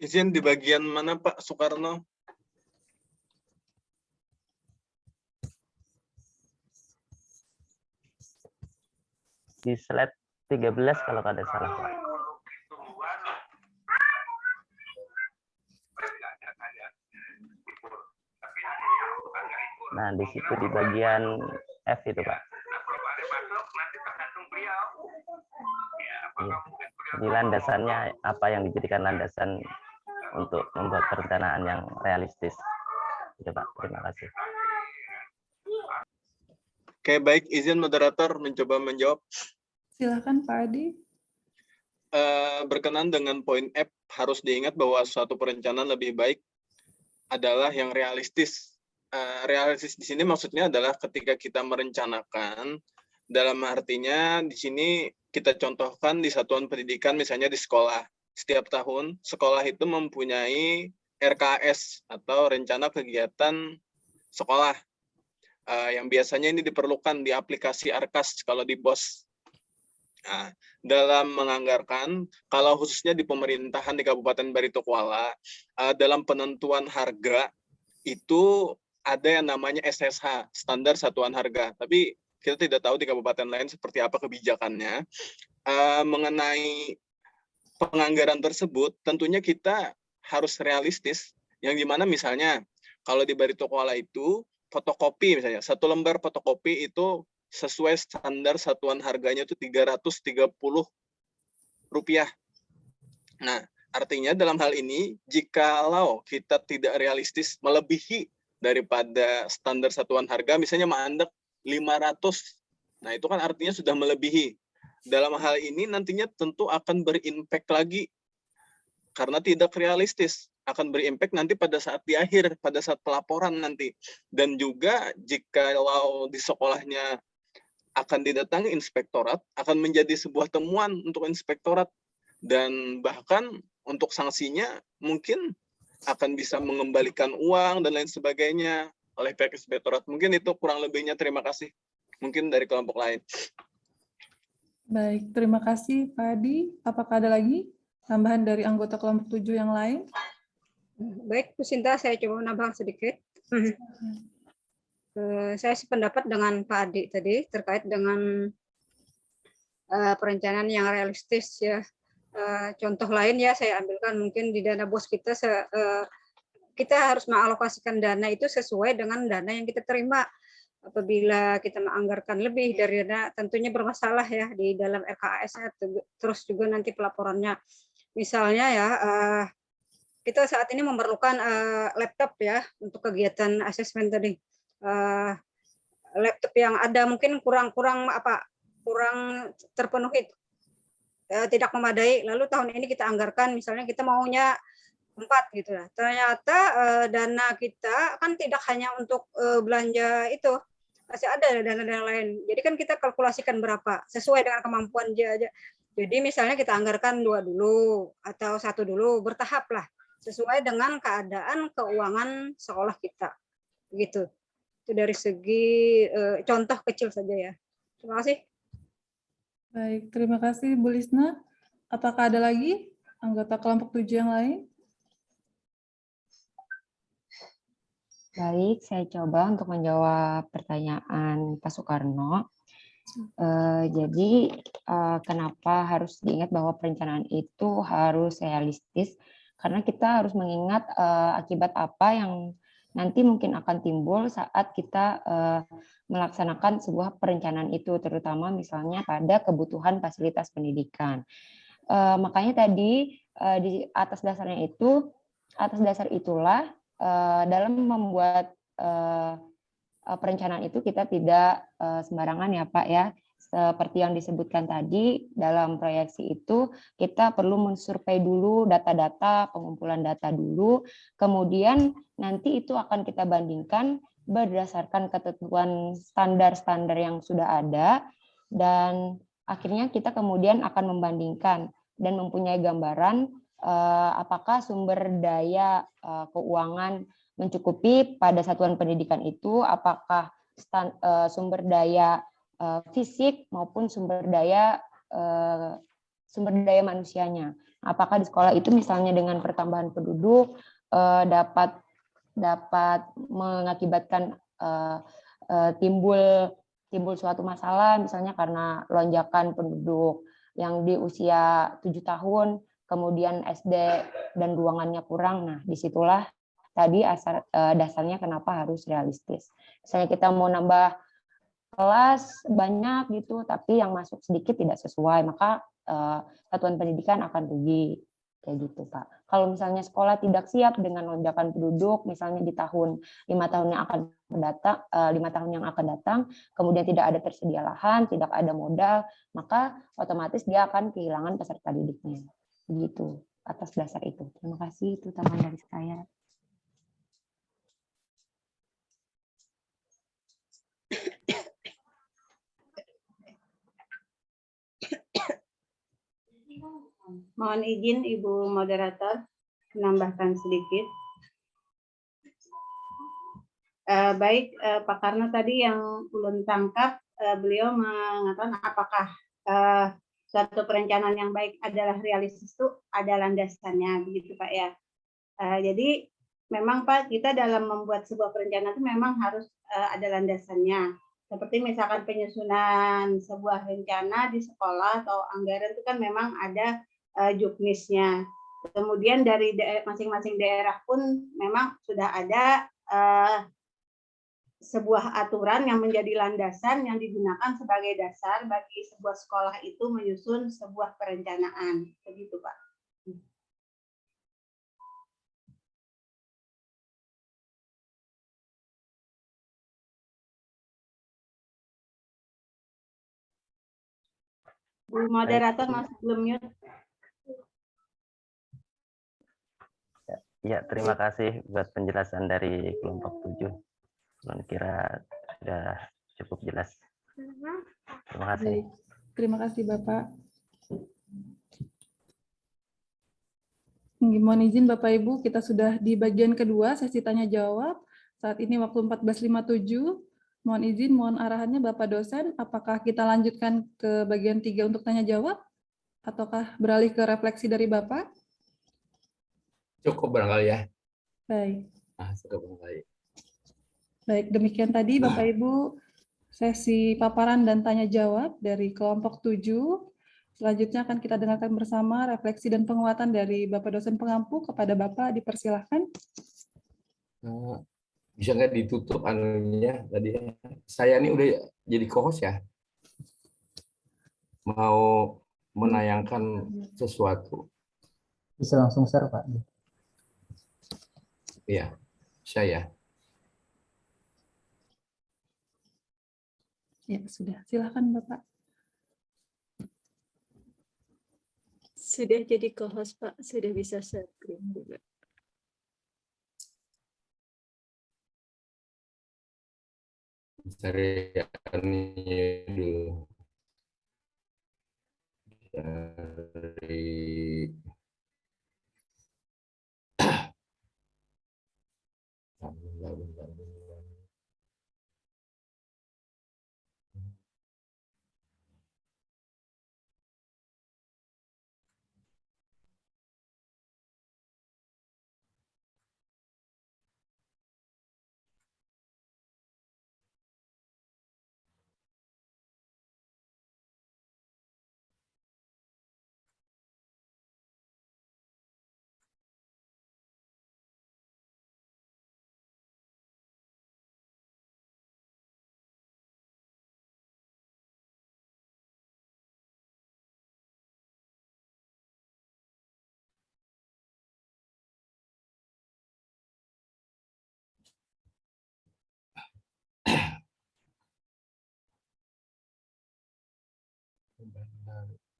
Izin di bagian mana Pak Soekarno? Di slide 13 kalau ada salah Pak. Nah, di situ di bagian F itu Pak. Jadi landasannya apa yang dijadikan landasan untuk membuat perencanaan yang realistis. Itu Pak, terima kasih. Oke, baik, izin moderator mencoba menjawab. Silakan Pak Adi. Berkenan dengan poin F, harus diingat bahwa suatu perencanaan lebih baik adalah yang realistis. Realistis di sini maksudnya adalah ketika kita merencanakan, dalam artinya di sini kita contohkan di satuan pendidikan, misalnya di sekolah. Setiap tahun sekolah itu mempunyai RKS atau rencana kegiatan sekolah. Yang biasanya ini diperlukan di aplikasi Arkas kalau di BOS. Nah, dalam menganggarkan, kalau khususnya di pemerintahan di Kabupaten Barito Kuala, dalam penentuan harga itu ada yang namanya SSH, standar satuan harga. Tapi kita tidak tahu di kabupaten lain seperti apa kebijakannya. Mengenai penganggaran tersebut, tentunya kita harus realistis. Yang dimana misalnya, kalau di Barito Kuala itu, fotokopi misalnya, 1 lembar fotokopi itu sesuai standar satuan harganya itu Rp330. Nah, artinya dalam hal ini, jikalau kita tidak realistis melebihi daripada standar satuan harga, misalnya mandek 500, nah itu kan artinya sudah melebihi. Dalam hal ini nantinya tentu akan berimpact lagi, karena tidak realistis. Akan berimpact nanti pada saat di akhir, pada saat pelaporan nanti. Dan juga jikalau di sekolahnya akan didatangi inspektorat, akan menjadi sebuah temuan untuk inspektorat. Dan bahkan untuk sanksinya mungkin akan bisa mengembalikan uang dan lain sebagainya oleh pihak inspektorat. Mungkin itu kurang lebihnya. Terima kasih. Mungkin dari kelompok lain. Baik, terima kasih Pak Adi. Apakah ada lagi tambahan dari anggota kelompok 7 yang lain? Baik, Bu Sinta, saya coba nambah sedikit. Saya sependapat dengan Pak Adi tadi terkait dengan perencanaan yang realistis ya. Contoh lain ya saya ambilkan mungkin di dana bos kita, kita harus mengalokasikan dana itu sesuai dengan dana yang kita terima. Apabila kita menganggarkan lebih dari dana, tentunya bermasalah ya di dalam RKAS, terus juga nanti pelaporannya. Misalnya ya, kita saat ini memerlukan laptop ya untuk kegiatan asesmen tadi. Laptop yang ada mungkin kurang terpenuhi, tidak memadai. Lalu tahun ini kita anggarkan, misalnya kita maunya 4 gitu lah. Ternyata dana kita kan tidak hanya untuk belanja itu, masih ada dana-dana lain. Jadi kan kita kalkulasikan berapa sesuai dengan kemampuan dia aja. Jadi misalnya kita anggarkan 2 dulu atau 1 dulu, bertahap lah sesuai dengan keadaan keuangan sekolah kita. Begitu. Itu dari segi contoh kecil saja ya. Terima kasih. Baik, terima kasih Bu Lisna. Apakah ada lagi anggota kelompok 7 yang lain? Baik, saya coba untuk menjawab pertanyaan Pak Soekarno. Jadi, kenapa harus diingat bahwa perencanaan itu harus realistis? Karena kita harus mengingat akibat apa yang nanti mungkin akan timbul saat kita melaksanakan sebuah perencanaan itu, terutama misalnya pada kebutuhan fasilitas pendidikan. Makanya tadi di atas dasar itulah dalam membuat perencanaan itu kita tidak sembarangan ya Pak ya. Seperti yang disebutkan tadi, dalam proyeksi itu kita perlu mensurvei dulu data-data, pengumpulan data dulu, kemudian nanti itu akan kita bandingkan berdasarkan ketentuan standar-standar yang sudah ada, dan akhirnya kita kemudian akan membandingkan dan mempunyai gambaran apakah sumber daya keuangan mencukupi pada satuan pendidikan itu, apakah sumber daya fisik maupun sumber daya manusianya. Apakah di sekolah itu misalnya dengan pertambahan penduduk dapat mengakibatkan timbul suatu masalah, misalnya karena lonjakan penduduk yang di usia 7 tahun, kemudian SD dan ruangannya kurang. Nah, disitulah tadi dasarnya kenapa harus realistis. Misalnya kita mau nambah kelas banyak gitu, tapi yang masuk sedikit tidak sesuai, maka satuan pendidikan akan rugi kayak gitu Pak. Kalau misalnya sekolah tidak siap dengan lonjakan penduduk, misalnya di 5 tahun yang akan datang, kemudian tidak ada tersedia lahan, tidak ada modal, maka otomatis dia akan kehilangan peserta didiknya. Begitu atas dasar itu. Terima kasih, itu tambahan dari saya. Mohon izin Ibu Moderator menambahkan sedikit. Baik, Pak Karno tadi yang ulun tangkap, beliau mengatakan apakah suatu perencanaan yang baik adalah realistis itu ada landasannya, begitu Pak ya. Jadi memang Pak, kita dalam membuat sebuah perencanaan itu memang harus ada landasannya. Seperti misalkan penyusunan sebuah rencana di sekolah atau anggaran itu kan memang ada juknisnya. Kemudian dari masing-masing daerah pun memang sudah ada sebuah aturan yang menjadi landasan yang digunakan sebagai dasar bagi sebuah sekolah itu menyusun sebuah perencanaan. Begitu, Pak. Bu moderator masih belum mute. Ya, terima kasih buat penjelasan dari kelompok 7. Saya kira sudah cukup jelas. Terima kasih. Baik. Terima kasih Bapak. Mohon izin Bapak Ibu, kita sudah di bagian kedua sesi tanya jawab. Saat ini waktu 14.57. Mohon izin, mohon arahannya Bapak dosen, apakah kita lanjutkan ke bagian 3 untuk tanya jawab? Ataukah beralih ke refleksi dari Bapak? Cukup barangkali ya. Baik. Cukup barangkali. Baik, demikian tadi Bapak Ibu sesi paparan dan tanya jawab dari kelompok 7. Selanjutnya akan kita dengarkan bersama refleksi dan penguatan dari Bapak dosen pengampu. Kepada Bapak dipersilahkan. Bisa nggak ditutup anunya tadi? Saya ini udah jadi co-host ya. Mau menayangkan sesuatu. Bisa langsung share, Pak. Iya, saya. Ya, sudah. Silakan Bapak. Sudah jadi co-host, Pak. Sudah bisa share screen juga. Cari anunya dulu. Dari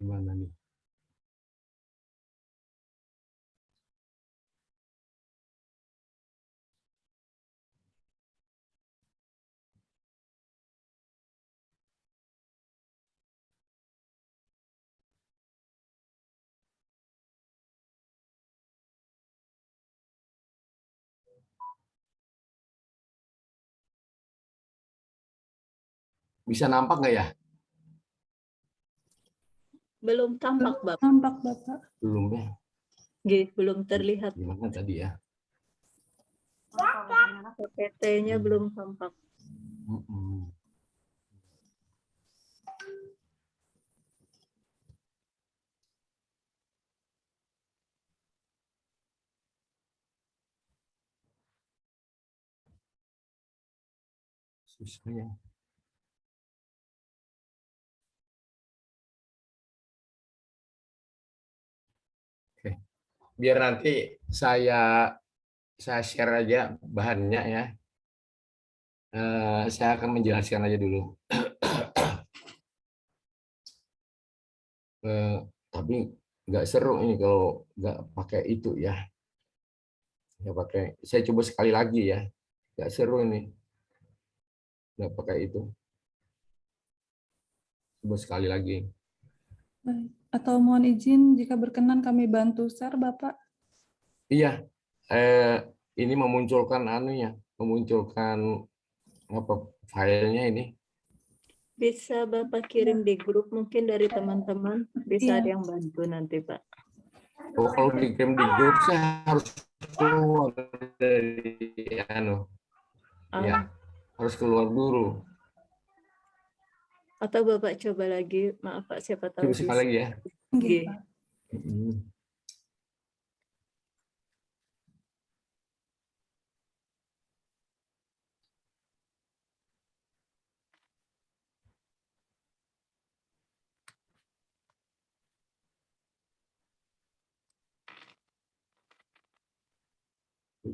gimana nih? Bisa nampak nggak ya? Belum tampak, Bapak. Tampak, Bapak. Belum ya? Belum terlihat. Gimana tadi ya? PPT-nya belum tampak. Susah ya. Oke. Biar nanti saya share aja bahannya ya. Saya akan menjelaskan aja dulu. Tapi nggak seru ini kalau nggak pakai itu ya. Nggak pakai. Saya coba sekali lagi ya. Nggak seru ini. Nggak pakai itu. Coba sekali lagi. Baik. Atau mohon izin jika berkenan kami bantu share, Bapak. Iya. Ini memunculkan anunya, memunculkan apa filenya ini. Bisa Bapak kirim di grup mungkin dari teman-teman. Bisa ada yang bantu nanti, Pak. Oh, kalau dikirim di grup saya harus keluar dari ya, harus keluar dulu. Atau Bapak coba lagi, maaf Pak, siapa tahu Coba sekali lagi ya.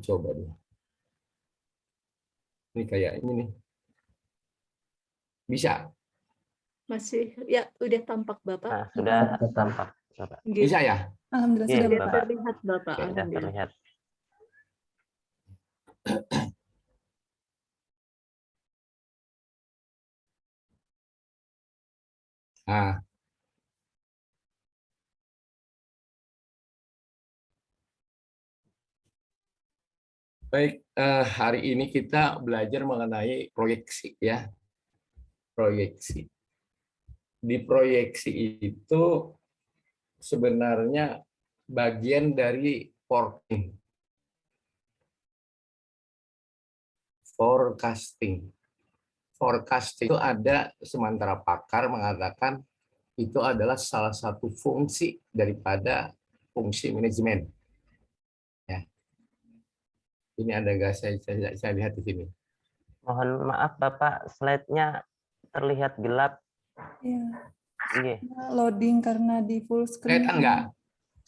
Coba deh. Ini kayak ini nih. Bisa? Masih, ya udah tampak Bapak. Nah, sudah tampak. Bapak. Bisa ya? Alhamdulillah sudah Sudah Bapak. terlihat Bapak. Oke, sudah Alhamdulillah. terlihat. Nah, baik, hari ini kita belajar mengenai proyeksi ya. Proyeksi. Di proyeksi itu sebenarnya bagian dari forecasting. Forecasting itu ada, sementara pakar mengatakan itu adalah salah satu fungsi daripada fungsi manajemen. Ya. Ini ada nggak saya lihat di sini. Mohon maaf Bapak, slide-nya terlihat gelap. Iya. Iya. Loading karena di full screen. Kelihatan nggak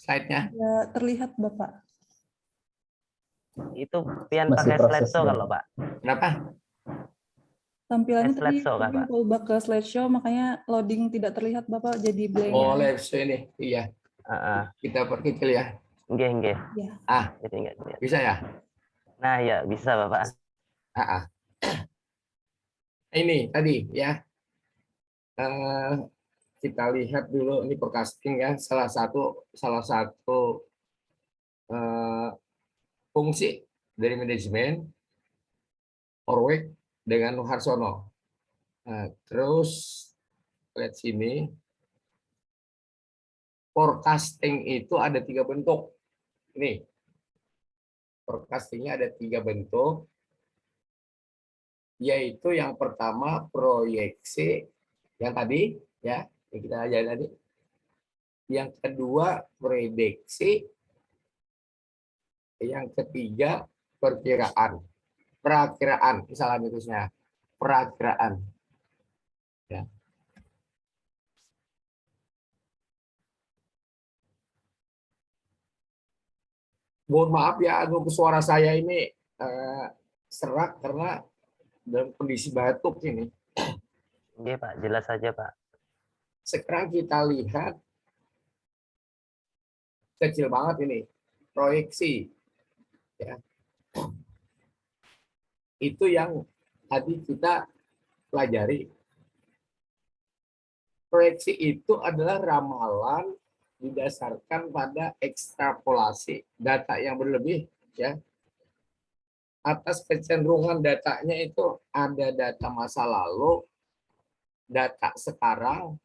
slide-nya? Ya, terlihat Bapak. Itu pian Masih pakai proses slideshow ya. kalau Pak. Kenapa? Tampilannya tadi slideshow, Kak, Pak. kalau bak ke slideshow, makanya loading tidak terlihat Bapak, jadi blank. Oh, live show ini. Iya. Kita perkecil ya. Nggih, nggih. Ya. Jadi nggak terlihat. Bisa ya? Nah, ya bisa Bapak. Ini tadi ya. Kita lihat dulu ini forecasting ya, salah satu fungsi dari manajemen Orwek dengan Harsono. Terus lihat sini, forecasting itu ada 3 bentuk. Ini forecastingnya ada 3 bentuk, yaitu yang pertama proyeksi yang tadi ya, yang kita ajarin tadi. Yang kedua prediksi, yang ketiga perakiraan, misalnya terusnya perakiraan. Ya. Mohon maaf ya, suara saya ini serak karena dalam kondisi batuk ini. Oke Pak, jelas saja Pak. Sekarang kita lihat kecil banget ini proyeksi. Ya. Itu yang tadi kita pelajari. Proyeksi itu adalah ramalan didasarkan pada ekstrapolasi data yang berlebih ya. Atas kecenderungan datanya itu ada data masa lalu, data sekarang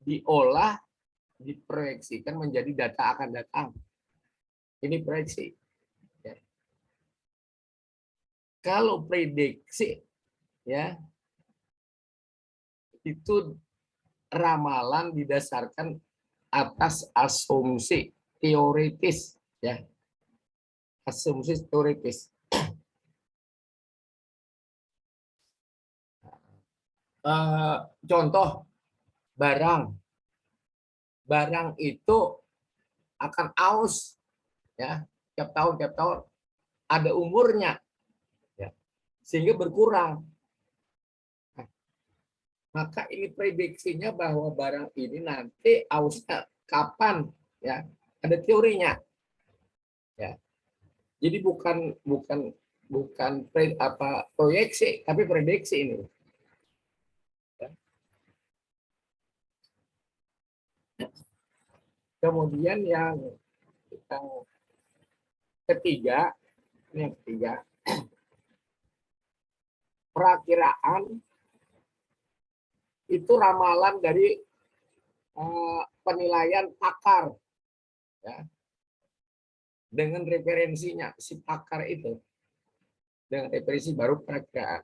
diolah, diproyeksikan menjadi data akan datang. Ini proyeksi. Ya. Kalau prediksi ya itu ramalan didasarkan atas asumsi teoritis ya. Asumsi teoritis. Contoh barang itu akan aus ya tiap tahun ada umurnya ya, sehingga berkurang. Nah, maka ini prediksinya bahwa barang ini nanti ausnya kapan ya, ada teorinya ya. Jadi bukan proyeksi tapi prediksi ini. Ya. Kemudian yang ketiga, perakiraan itu ramalan dari penilaian pakar ya. Dengan referensinya si pakar itu, dengan referensi baru perakiraan.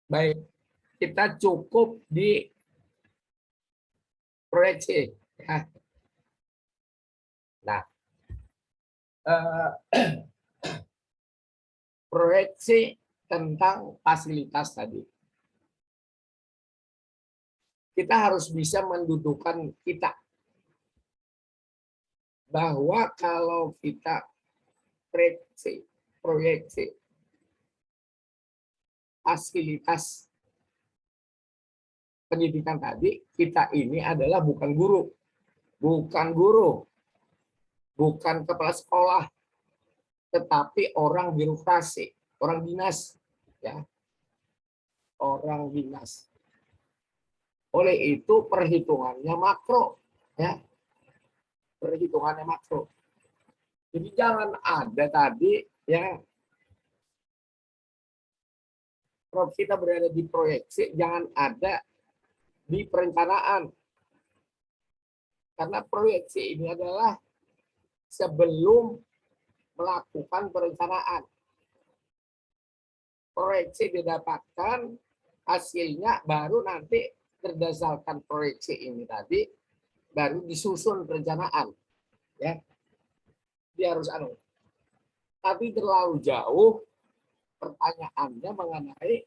Baik, kita cukup di proyeksi ya. Nah, proyeksi tentang fasilitas tadi. Kita harus bisa mendudukan kita bahwa kalau kita proyeksi fasilitas pendidikan tadi, kita ini adalah bukan guru, bukan kepala sekolah, tetapi orang birokrasi, orang dinas, ya, orang dinas. Oleh itu perhitungannya makro, ya, perhitungannya makro. Jadi jangan ada tadi ya, kalau kita berada di proyeksi, jangan ada di perencanaan. Karena proyeksi ini adalah sebelum melakukan perencanaan. Proyeksi didapatkan, hasilnya baru nanti berdasarkan proyeksi ini tadi, baru disusun perencanaan. Ya, dia harus tapi terlalu jauh pertanyaannya mengenai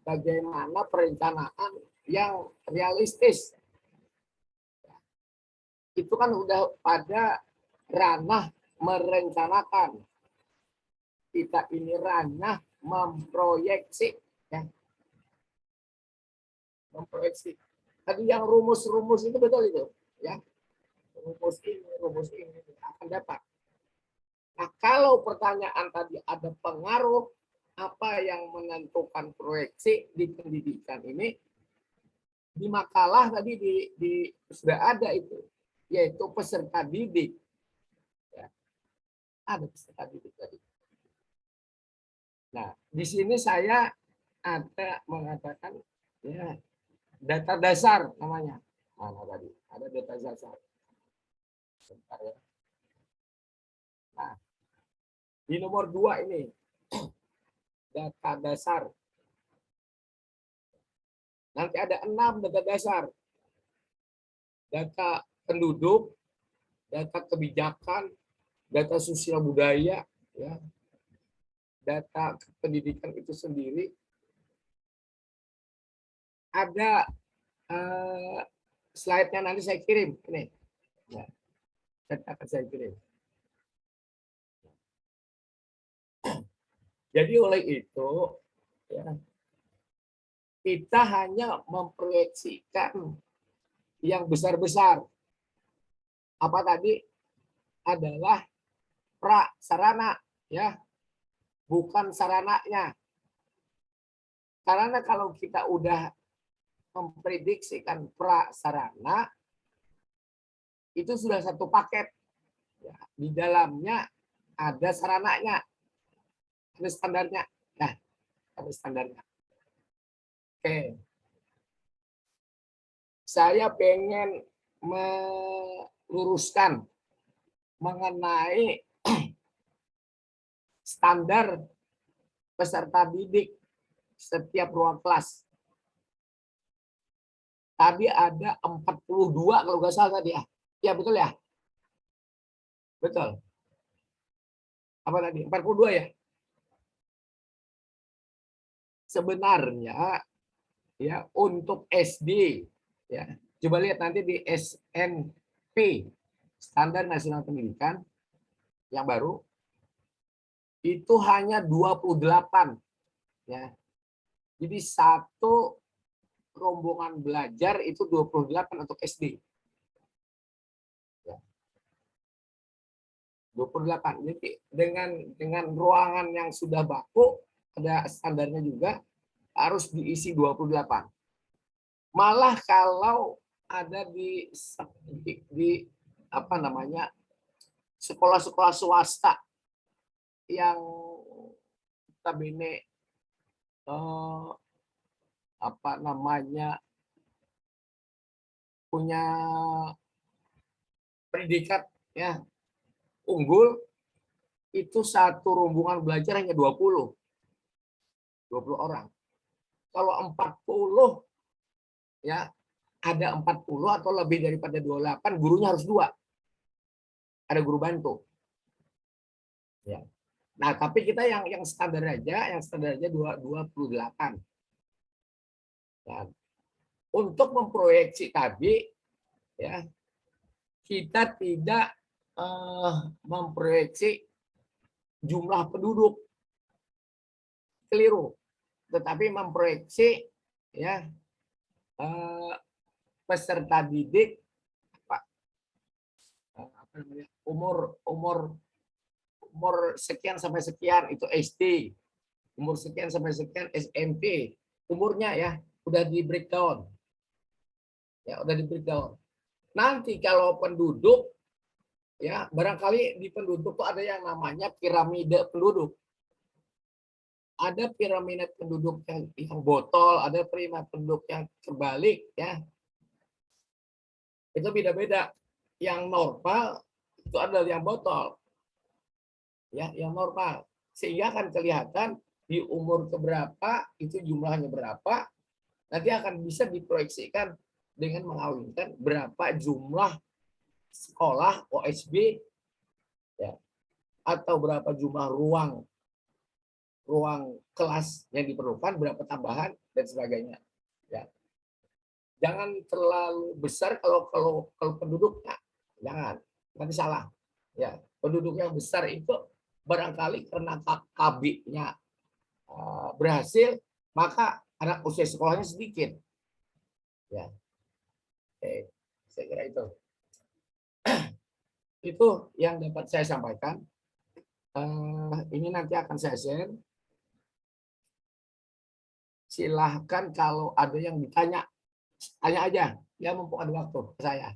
bagaimana perencanaan yang realistis. Itu kan udah pada ranah merencanakan. Kita ini ranah memproyeksi, ya. Memproyeksi. Tadi yang rumus-rumus itu betul itu, ya. Rumus ini akan dapat. Nah, kalau pertanyaan tadi ada pengaruh apa yang menentukan proyeksi di pendidikan ini, di makalah tadi sudah ada itu, yaitu peserta didik. Ya. Ada peserta didik tadi. Nah, di sini saya ada mengatakan ya, data dasar namanya. Mana tadi? Ada data dasar. Bentar ya. Nah, di nomor 2 ini data dasar. Nanti ada 6 data dasar. Data penduduk, data kebijakan, data sosial budaya, ya, data pendidikan itu sendiri. Ada slide-nya nanti saya kirim ini. Ya, data akan saya kirim. Jadi oleh itu, ya, kita hanya memproyeksikan yang besar-besar. Apa tadi? Adalah prasarana, ya, bukan sarananya. Karena kalau kita udah memprediksikan prasarana, itu sudah satu paket. Ya, di dalamnya ada sarananya, ada standarnya. Nah, ada standarnya. Oke. Saya pengen meluruskan mengenai standar peserta didik setiap ruang kelas. Tadi ada 42 kalau nggak salah tadi ya. Ya betul ya? Betul. Apa tadi? 42 ya? Sebenarnya ya untuk SD ya. Coba lihat nanti di SNP, Standar Nasional Pendidikan yang baru itu hanya 28 ya. Jadi satu rombongan belajar itu 28 untuk SD. Ya. 28. Jadi dengan ruangan yang sudah baku, ada standarnya juga, harus diisi 28. Malah kalau ada di apa namanya, sekolah-sekolah swasta yang notabene apa namanya, punya predikat ya unggul, itu satu rombongan belajar hanya 20 orang. Kalau 40 ya, ada 40 atau lebih daripada 28, gurunya harus 2. Ada guru bantu. Ya. Nah, tapi kita yang standar aja, 28. Dan untuk memproyeksi tadi ya, kita tidak memproyeksi jumlah penduduk. Keliru. Tetapi memproyeksi ya peserta didik umur sekian sampai sekian itu SD, umur sekian sampai sekian SMP, umurnya ya udah di breakdown. Ya, udah di breakdown. Nanti kalau penduduk ya barangkali di penduduk tuh ada yang namanya piramida penduduk. Ada piramida penduduk yang botol, ada piramida penduduk yang terbalik ya. Itu beda-beda. Yang normal itu adalah yang botol. Ya, yang normal. Sehingga akan kelihatan di umur keberapa itu jumlahnya berapa. Nanti akan bisa diproyeksikan dengan mengawinkan berapa jumlah sekolah OSB ya, atau berapa jumlah ruang kelas yang diperlukan, berapa tambahan dan sebagainya. Ya. Jangan terlalu besar kalau penduduknya, jangan, nanti salah. Ya, penduduk yang besar itu barangkali karena KB-nya berhasil, maka anak usia sekolahnya sedikit. Ya, oke, saya kira itu. Itu yang dapat saya sampaikan. Ini nanti akan saya share. Silahkan kalau ada yang ditanya, tanya aja. Ya mumpung ada waktu ke saya.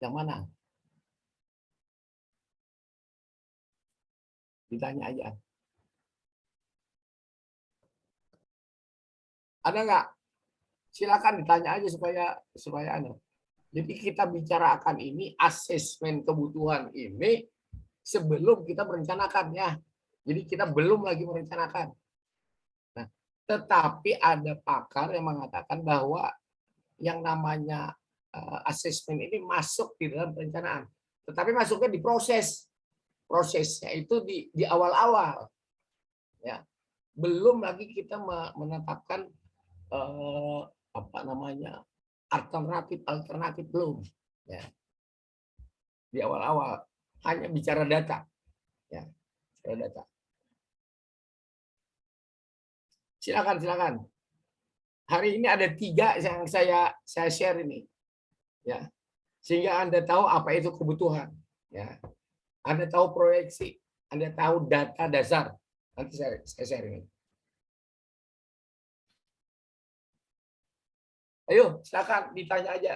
Yang mana? Ditanya aja. Ada nggak? Silakan ditanya aja supaya ada. Jadi kita bicarakan ini asesmen kebutuhan ini sebelum kita merencanakan ya. Jadi kita belum lagi merencanakan. Nah, tetapi ada pakar yang mengatakan bahwa yang namanya asesmen ini masuk di dalam perencanaan. Tetapi masuknya di proses. Prosesnya itu di awal-awal. Ya. Belum lagi kita menetapkan alternatif belum. Ya. Di awal-awal hanya bicara data. Ya, bicara data. Silakan. Hari ini ada 3 yang saya share ini, ya, sehingga Anda tahu apa itu kebutuhan, ya. Anda tahu proyeksi, Anda tahu data dasar. Nanti saya share ini. Ayo, silakan ditanya aja.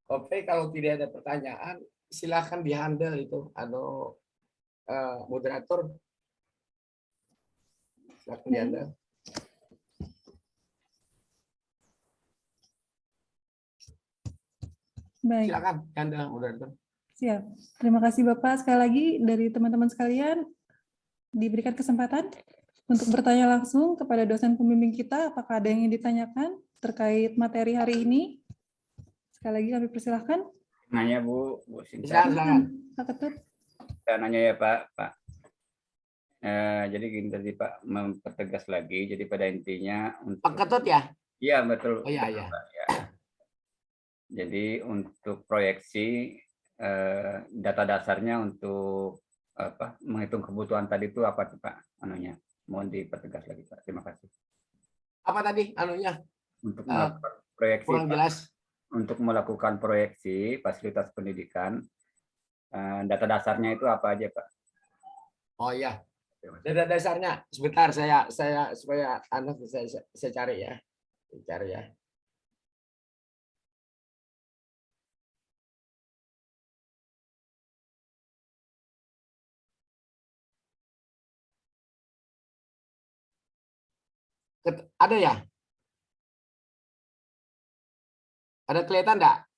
Oke, kalau tidak ada pertanyaan, silakan di-handle itu atau moderator. Silakan di-handle. Baik. Silakan di-handle moderator. Siap. Terima kasih Bapak. Sekali lagi dari teman-teman sekalian diberikan kesempatan untuk bertanya langsung kepada dosen pembimbing kita. Apakah ada yang ingin ditanyakan terkait materi hari ini? Sekali lagi kami persilahkan. Nanya Bu Sinta. Pak Ketut. Saya nanya ya Pak. Jadi gini tadi Pak, mempertegas lagi. Jadi pada intinya untuk Pak Ketut ya? Iya betul. Oh iya. Pak, ya. Jadi untuk proyeksi data dasarnya untuk menghitung kebutuhan tadi itu apa tuh Pak? Anunya mohon dipertegas lagi Pak. Terima kasih. Apa tadi anunya? Untuk melakukan proyeksi. Kurang jelas. Untuk melakukan proyeksi fasilitas pendidikan, data dasarnya itu apa aja Pak? Oh iya. Data dasarnya sebentar saya supaya anak saya cari ya. Ada ya? Ada kelihatan enggak?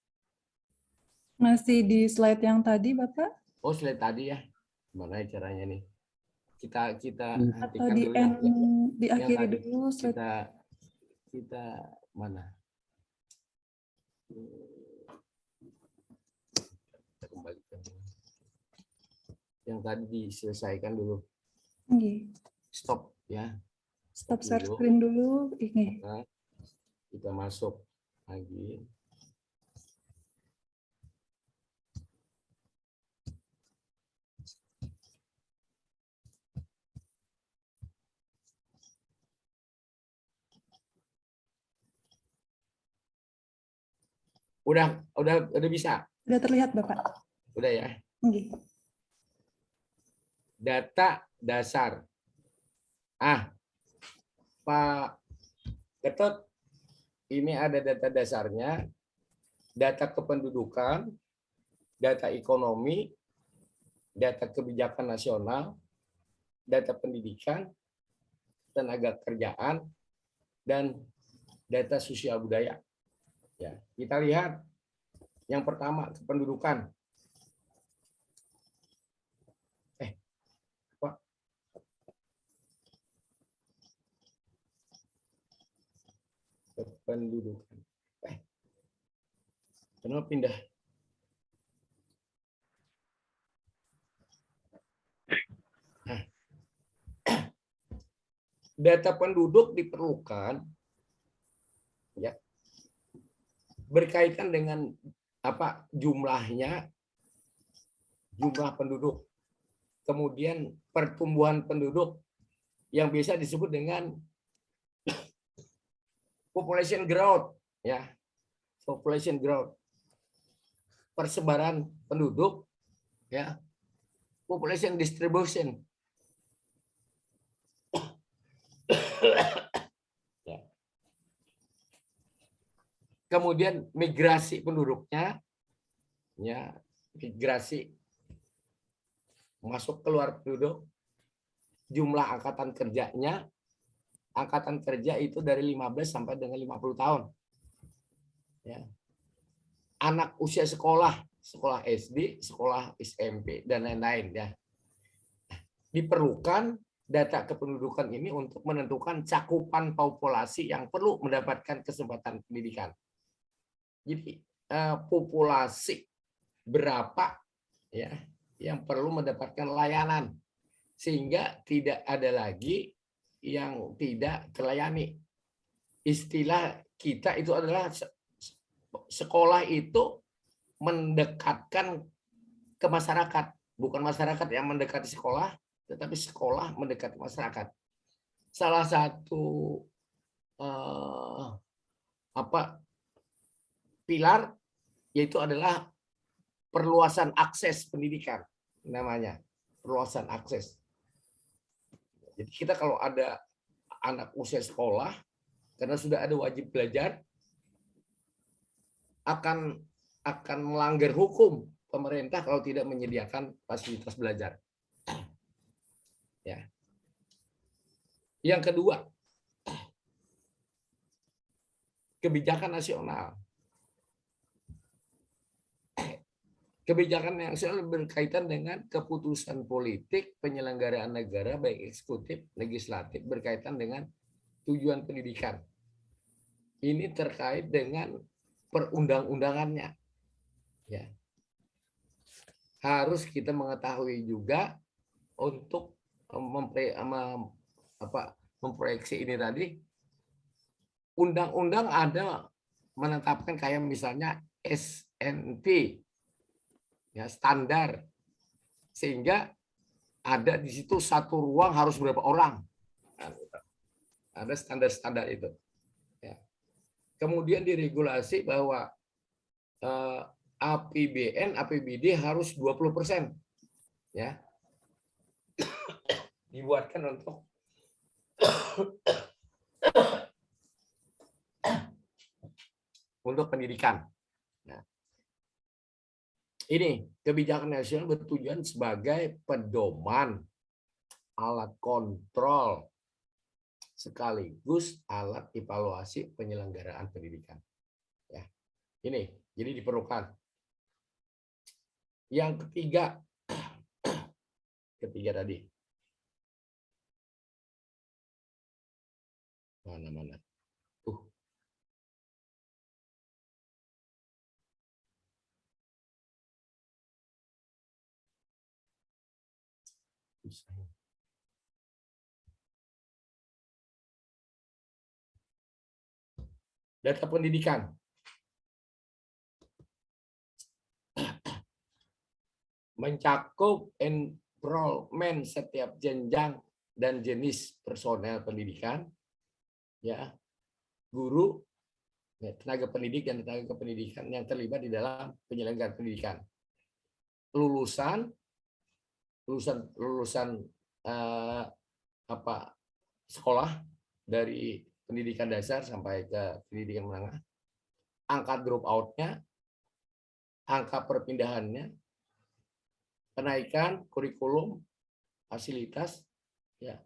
Masih di slide yang tadi, Bapak? Oh, slide tadi ya. Gimana caranya nih? Kita atau hentikan dulu ya. diakhiri dulu slide. Kita mana? Kita kembalikan. Yang tadi diselesaikan dulu. Stop ya. Stop share screen dulu. Ini. Kita masuk lagi. Udah bisa? Sudah terlihat, Bapak. Udah ya. Nggih. Data dasar. Pak Ketut, ini ada data dasarnya, data kependudukan, data ekonomi, data kebijakan nasional, data pendidikan, tenaga kerjaan, dan data sosial budaya. Ya, kita lihat yang pertama kependudukan. Pak. Kependudukan. Kenapa pindah? Data penduduk diperlukan ya berkaitan dengan apa jumlahnya, jumlah penduduk, kemudian pertumbuhan penduduk yang biasa disebut dengan population growth ya, population growth, persebaran penduduk ya, population distribution. Ya. Kemudian migrasi penduduknya, ya migrasi masuk keluar penduduk, jumlah angkatan kerjanya, angkatan kerja itu dari 15 sampai dengan 50 tahun. Ya. Anak usia sekolah, sekolah SD, sekolah SMP dan lain-lain ya. Diperlukan data kependudukan ini untuk menentukan cakupan populasi yang perlu mendapatkan kesempatan pendidikan. Jadi populasi berapa ya yang perlu mendapatkan layanan sehingga tidak ada lagi yang tidak terlayani. Istilah kita itu adalah sekolah itu mendekatkan ke masyarakat, bukan masyarakat yang mendekati sekolah, tetapi sekolah mendekati masyarakat. Salah satu pilar yaitu adalah perluasan akses pendidikan, namanya perluasan akses. Jadi kita kalau ada anak usia sekolah, karena sudah ada wajib belajar, akan melanggar hukum pemerintah kalau tidak menyediakan fasilitas belajar. Ya. Yang kedua, kebijakan nasional. Kebijakan nasional berkaitan dengan keputusan politik penyelenggaraan negara baik eksekutif, legislatif berkaitan dengan tujuan pendidikan. Ini terkait dengan perundang-undangannya. Ya. Harus kita mengetahui juga untuk memproyeksi ini tadi. Undang-undang ada menetapkan kayak misalnya SNP, ya standar, sehingga ada di situ satu ruang harus berapa orang. Ada standar-standar itu. Ya. Kemudian diregulasi bahwa APBN, APBD harus 20%. Ya. Dibuatkan untuk pendidikan. Nah, ini kebijakan nasional bertujuan sebagai pedoman, alat kontrol, sekaligus alat evaluasi penyelenggaraan pendidikan. Ya, ini jadi diperlukan. Yang ketiga tadi. Mana-mana. Data pendidikan. Mencakup enrollment setiap jenjang dan jenis personel pendidikan, ya, guru, Ya, tenaga pendidik dan tenaga kependidikan yang terlibat di dalam penyelenggaraan pendidikan. Lulusan sekolah dari pendidikan dasar sampai ke pendidikan menengah, angka drop out-nya, angka perpindahannya, kenaikan kurikulum, fasilitas, ya,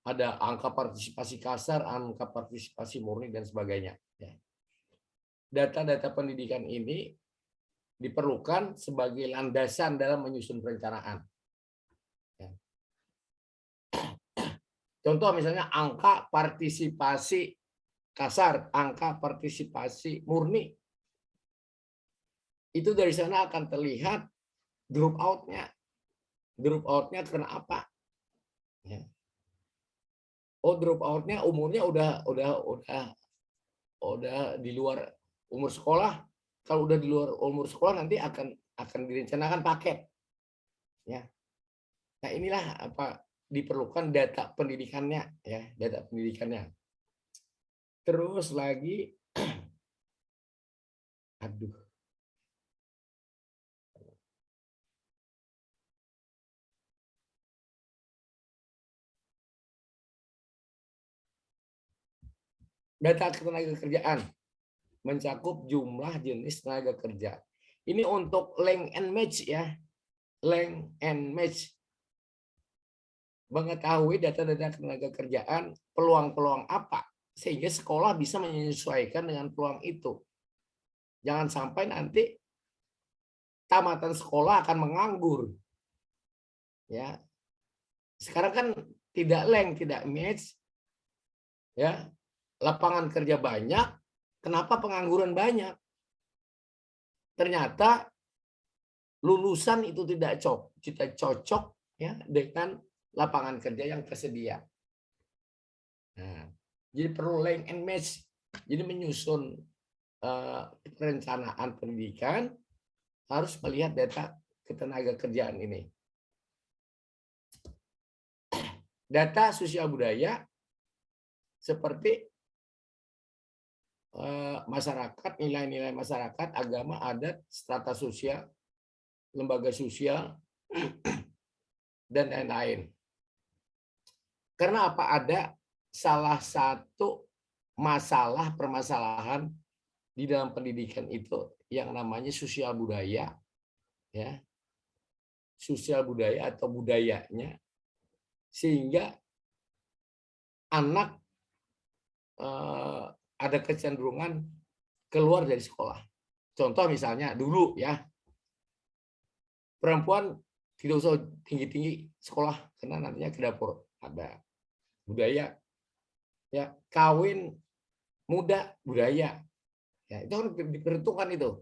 ada angka partisipasi kasar, angka partisipasi murni dan sebagainya. Ya. Data-data pendidikan ini diperlukan sebagai landasan dalam menyusun perencanaan. Ya. Contoh misalnya angka partisipasi kasar, angka partisipasi murni. Itu dari sana akan terlihat drop out-nya. Drop out-nya karena apa? Ya. Oh, drop out-nya umurnya udah di luar umur sekolah. Kalau udah di luar umur sekolah nanti akan direncanakan paket. Ya. Nah, inilah apa diperlukan data pendidikannya, ya, data pendidikannya. Terus lagi aduh. Data ketenagakerjaan mencakup jumlah jenis tenaga kerja. Ini untuk length and match ya. Length and match. Mengetahui data-data tenaga kerjaan, peluang-peluang apa sehingga sekolah bisa menyesuaikan dengan peluang itu. Jangan sampai nanti tamatan sekolah akan menganggur. Ya. Sekarang kan tidak length, tidak match. Ya. Lapangan kerja banyak, kenapa pengangguran banyak? Ternyata lulusan itu tidak cocok ya dengan lapangan kerja yang tersedia. Nah, jadi perlu link and match. Jadi menyusun perencanaan pendidikan harus melihat data ketenaga kerjaan ini. Data sosial budaya seperti masyarakat, nilai-nilai masyarakat, agama, adat, strata sosial, lembaga sosial, dan lain-lain. Karena apa? Ada salah satu permasalahan di dalam pendidikan itu yang namanya sosial budaya, ya, sosial budaya atau budayanya, sehingga anak ada kecenderungan keluar dari sekolah. Contoh misalnya dulu ya, perempuan tidak usah tinggi-tinggi sekolah karena nantinya ke dapur. Ada budaya ya, kawin muda budaya. Ya, itu kan diperhitungkan itu.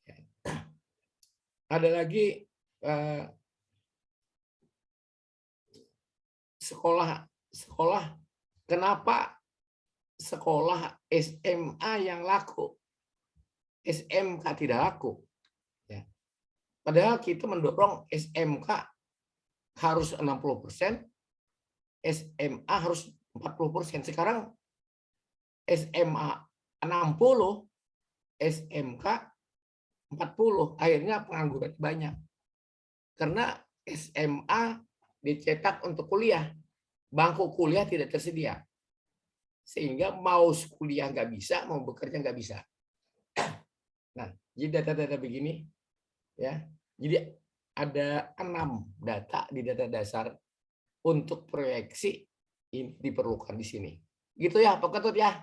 Ya. Ada lagi sekolah kenapa sekolah SMA yang laku, SMK tidak laku. Ya. Padahal kita mendorong SMK harus 60%, SMA harus 40%. Sekarang SMA 60, SMK 40. Akhirnya pengangguran banyak. Karena SMA dicetak untuk kuliah. Bangku kuliah tidak tersedia. Sehingga mau kuliah nggak bisa, mau bekerja nggak bisa. Nah, jadi data-data begini, ya. Jadi ada 6 data di data dasar untuk proyeksi ini diperlukan di sini. Gitu ya, Pak Ketut ya?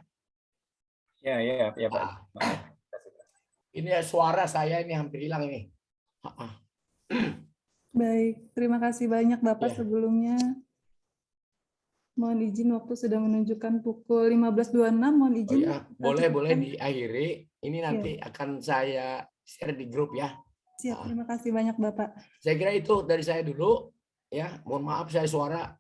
Ya Pak. Ini ya, suara saya ini hampir hilang ini. Baik, terima kasih banyak Bapak Ya. sebelumnya. Mohon izin waktu sudah menunjukkan pukul 15.26. Mohon Oh izin. ya, boleh diakhiri. Ini nanti akan saya share di grup ya. Siap, terima kasih banyak Bapak. Saya kira itu dari saya dulu. Ya, mohon maaf saya suara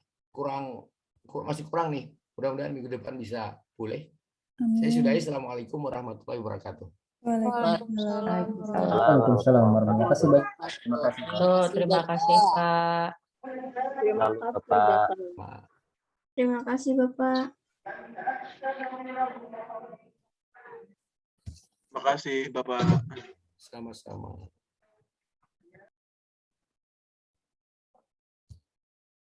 masih kurang nih. Mudah-mudahan minggu depan bisa boleh. Amin. Saya sudahi. Assalamualaikum warahmatullahi wabarakatuh. Waalaikumsalam warahmatullahi wabarakatuh. Terima kasih Pak. Terima kasih Bapak. Terima kasih Bapak. kasih Bapak. Sama-sama.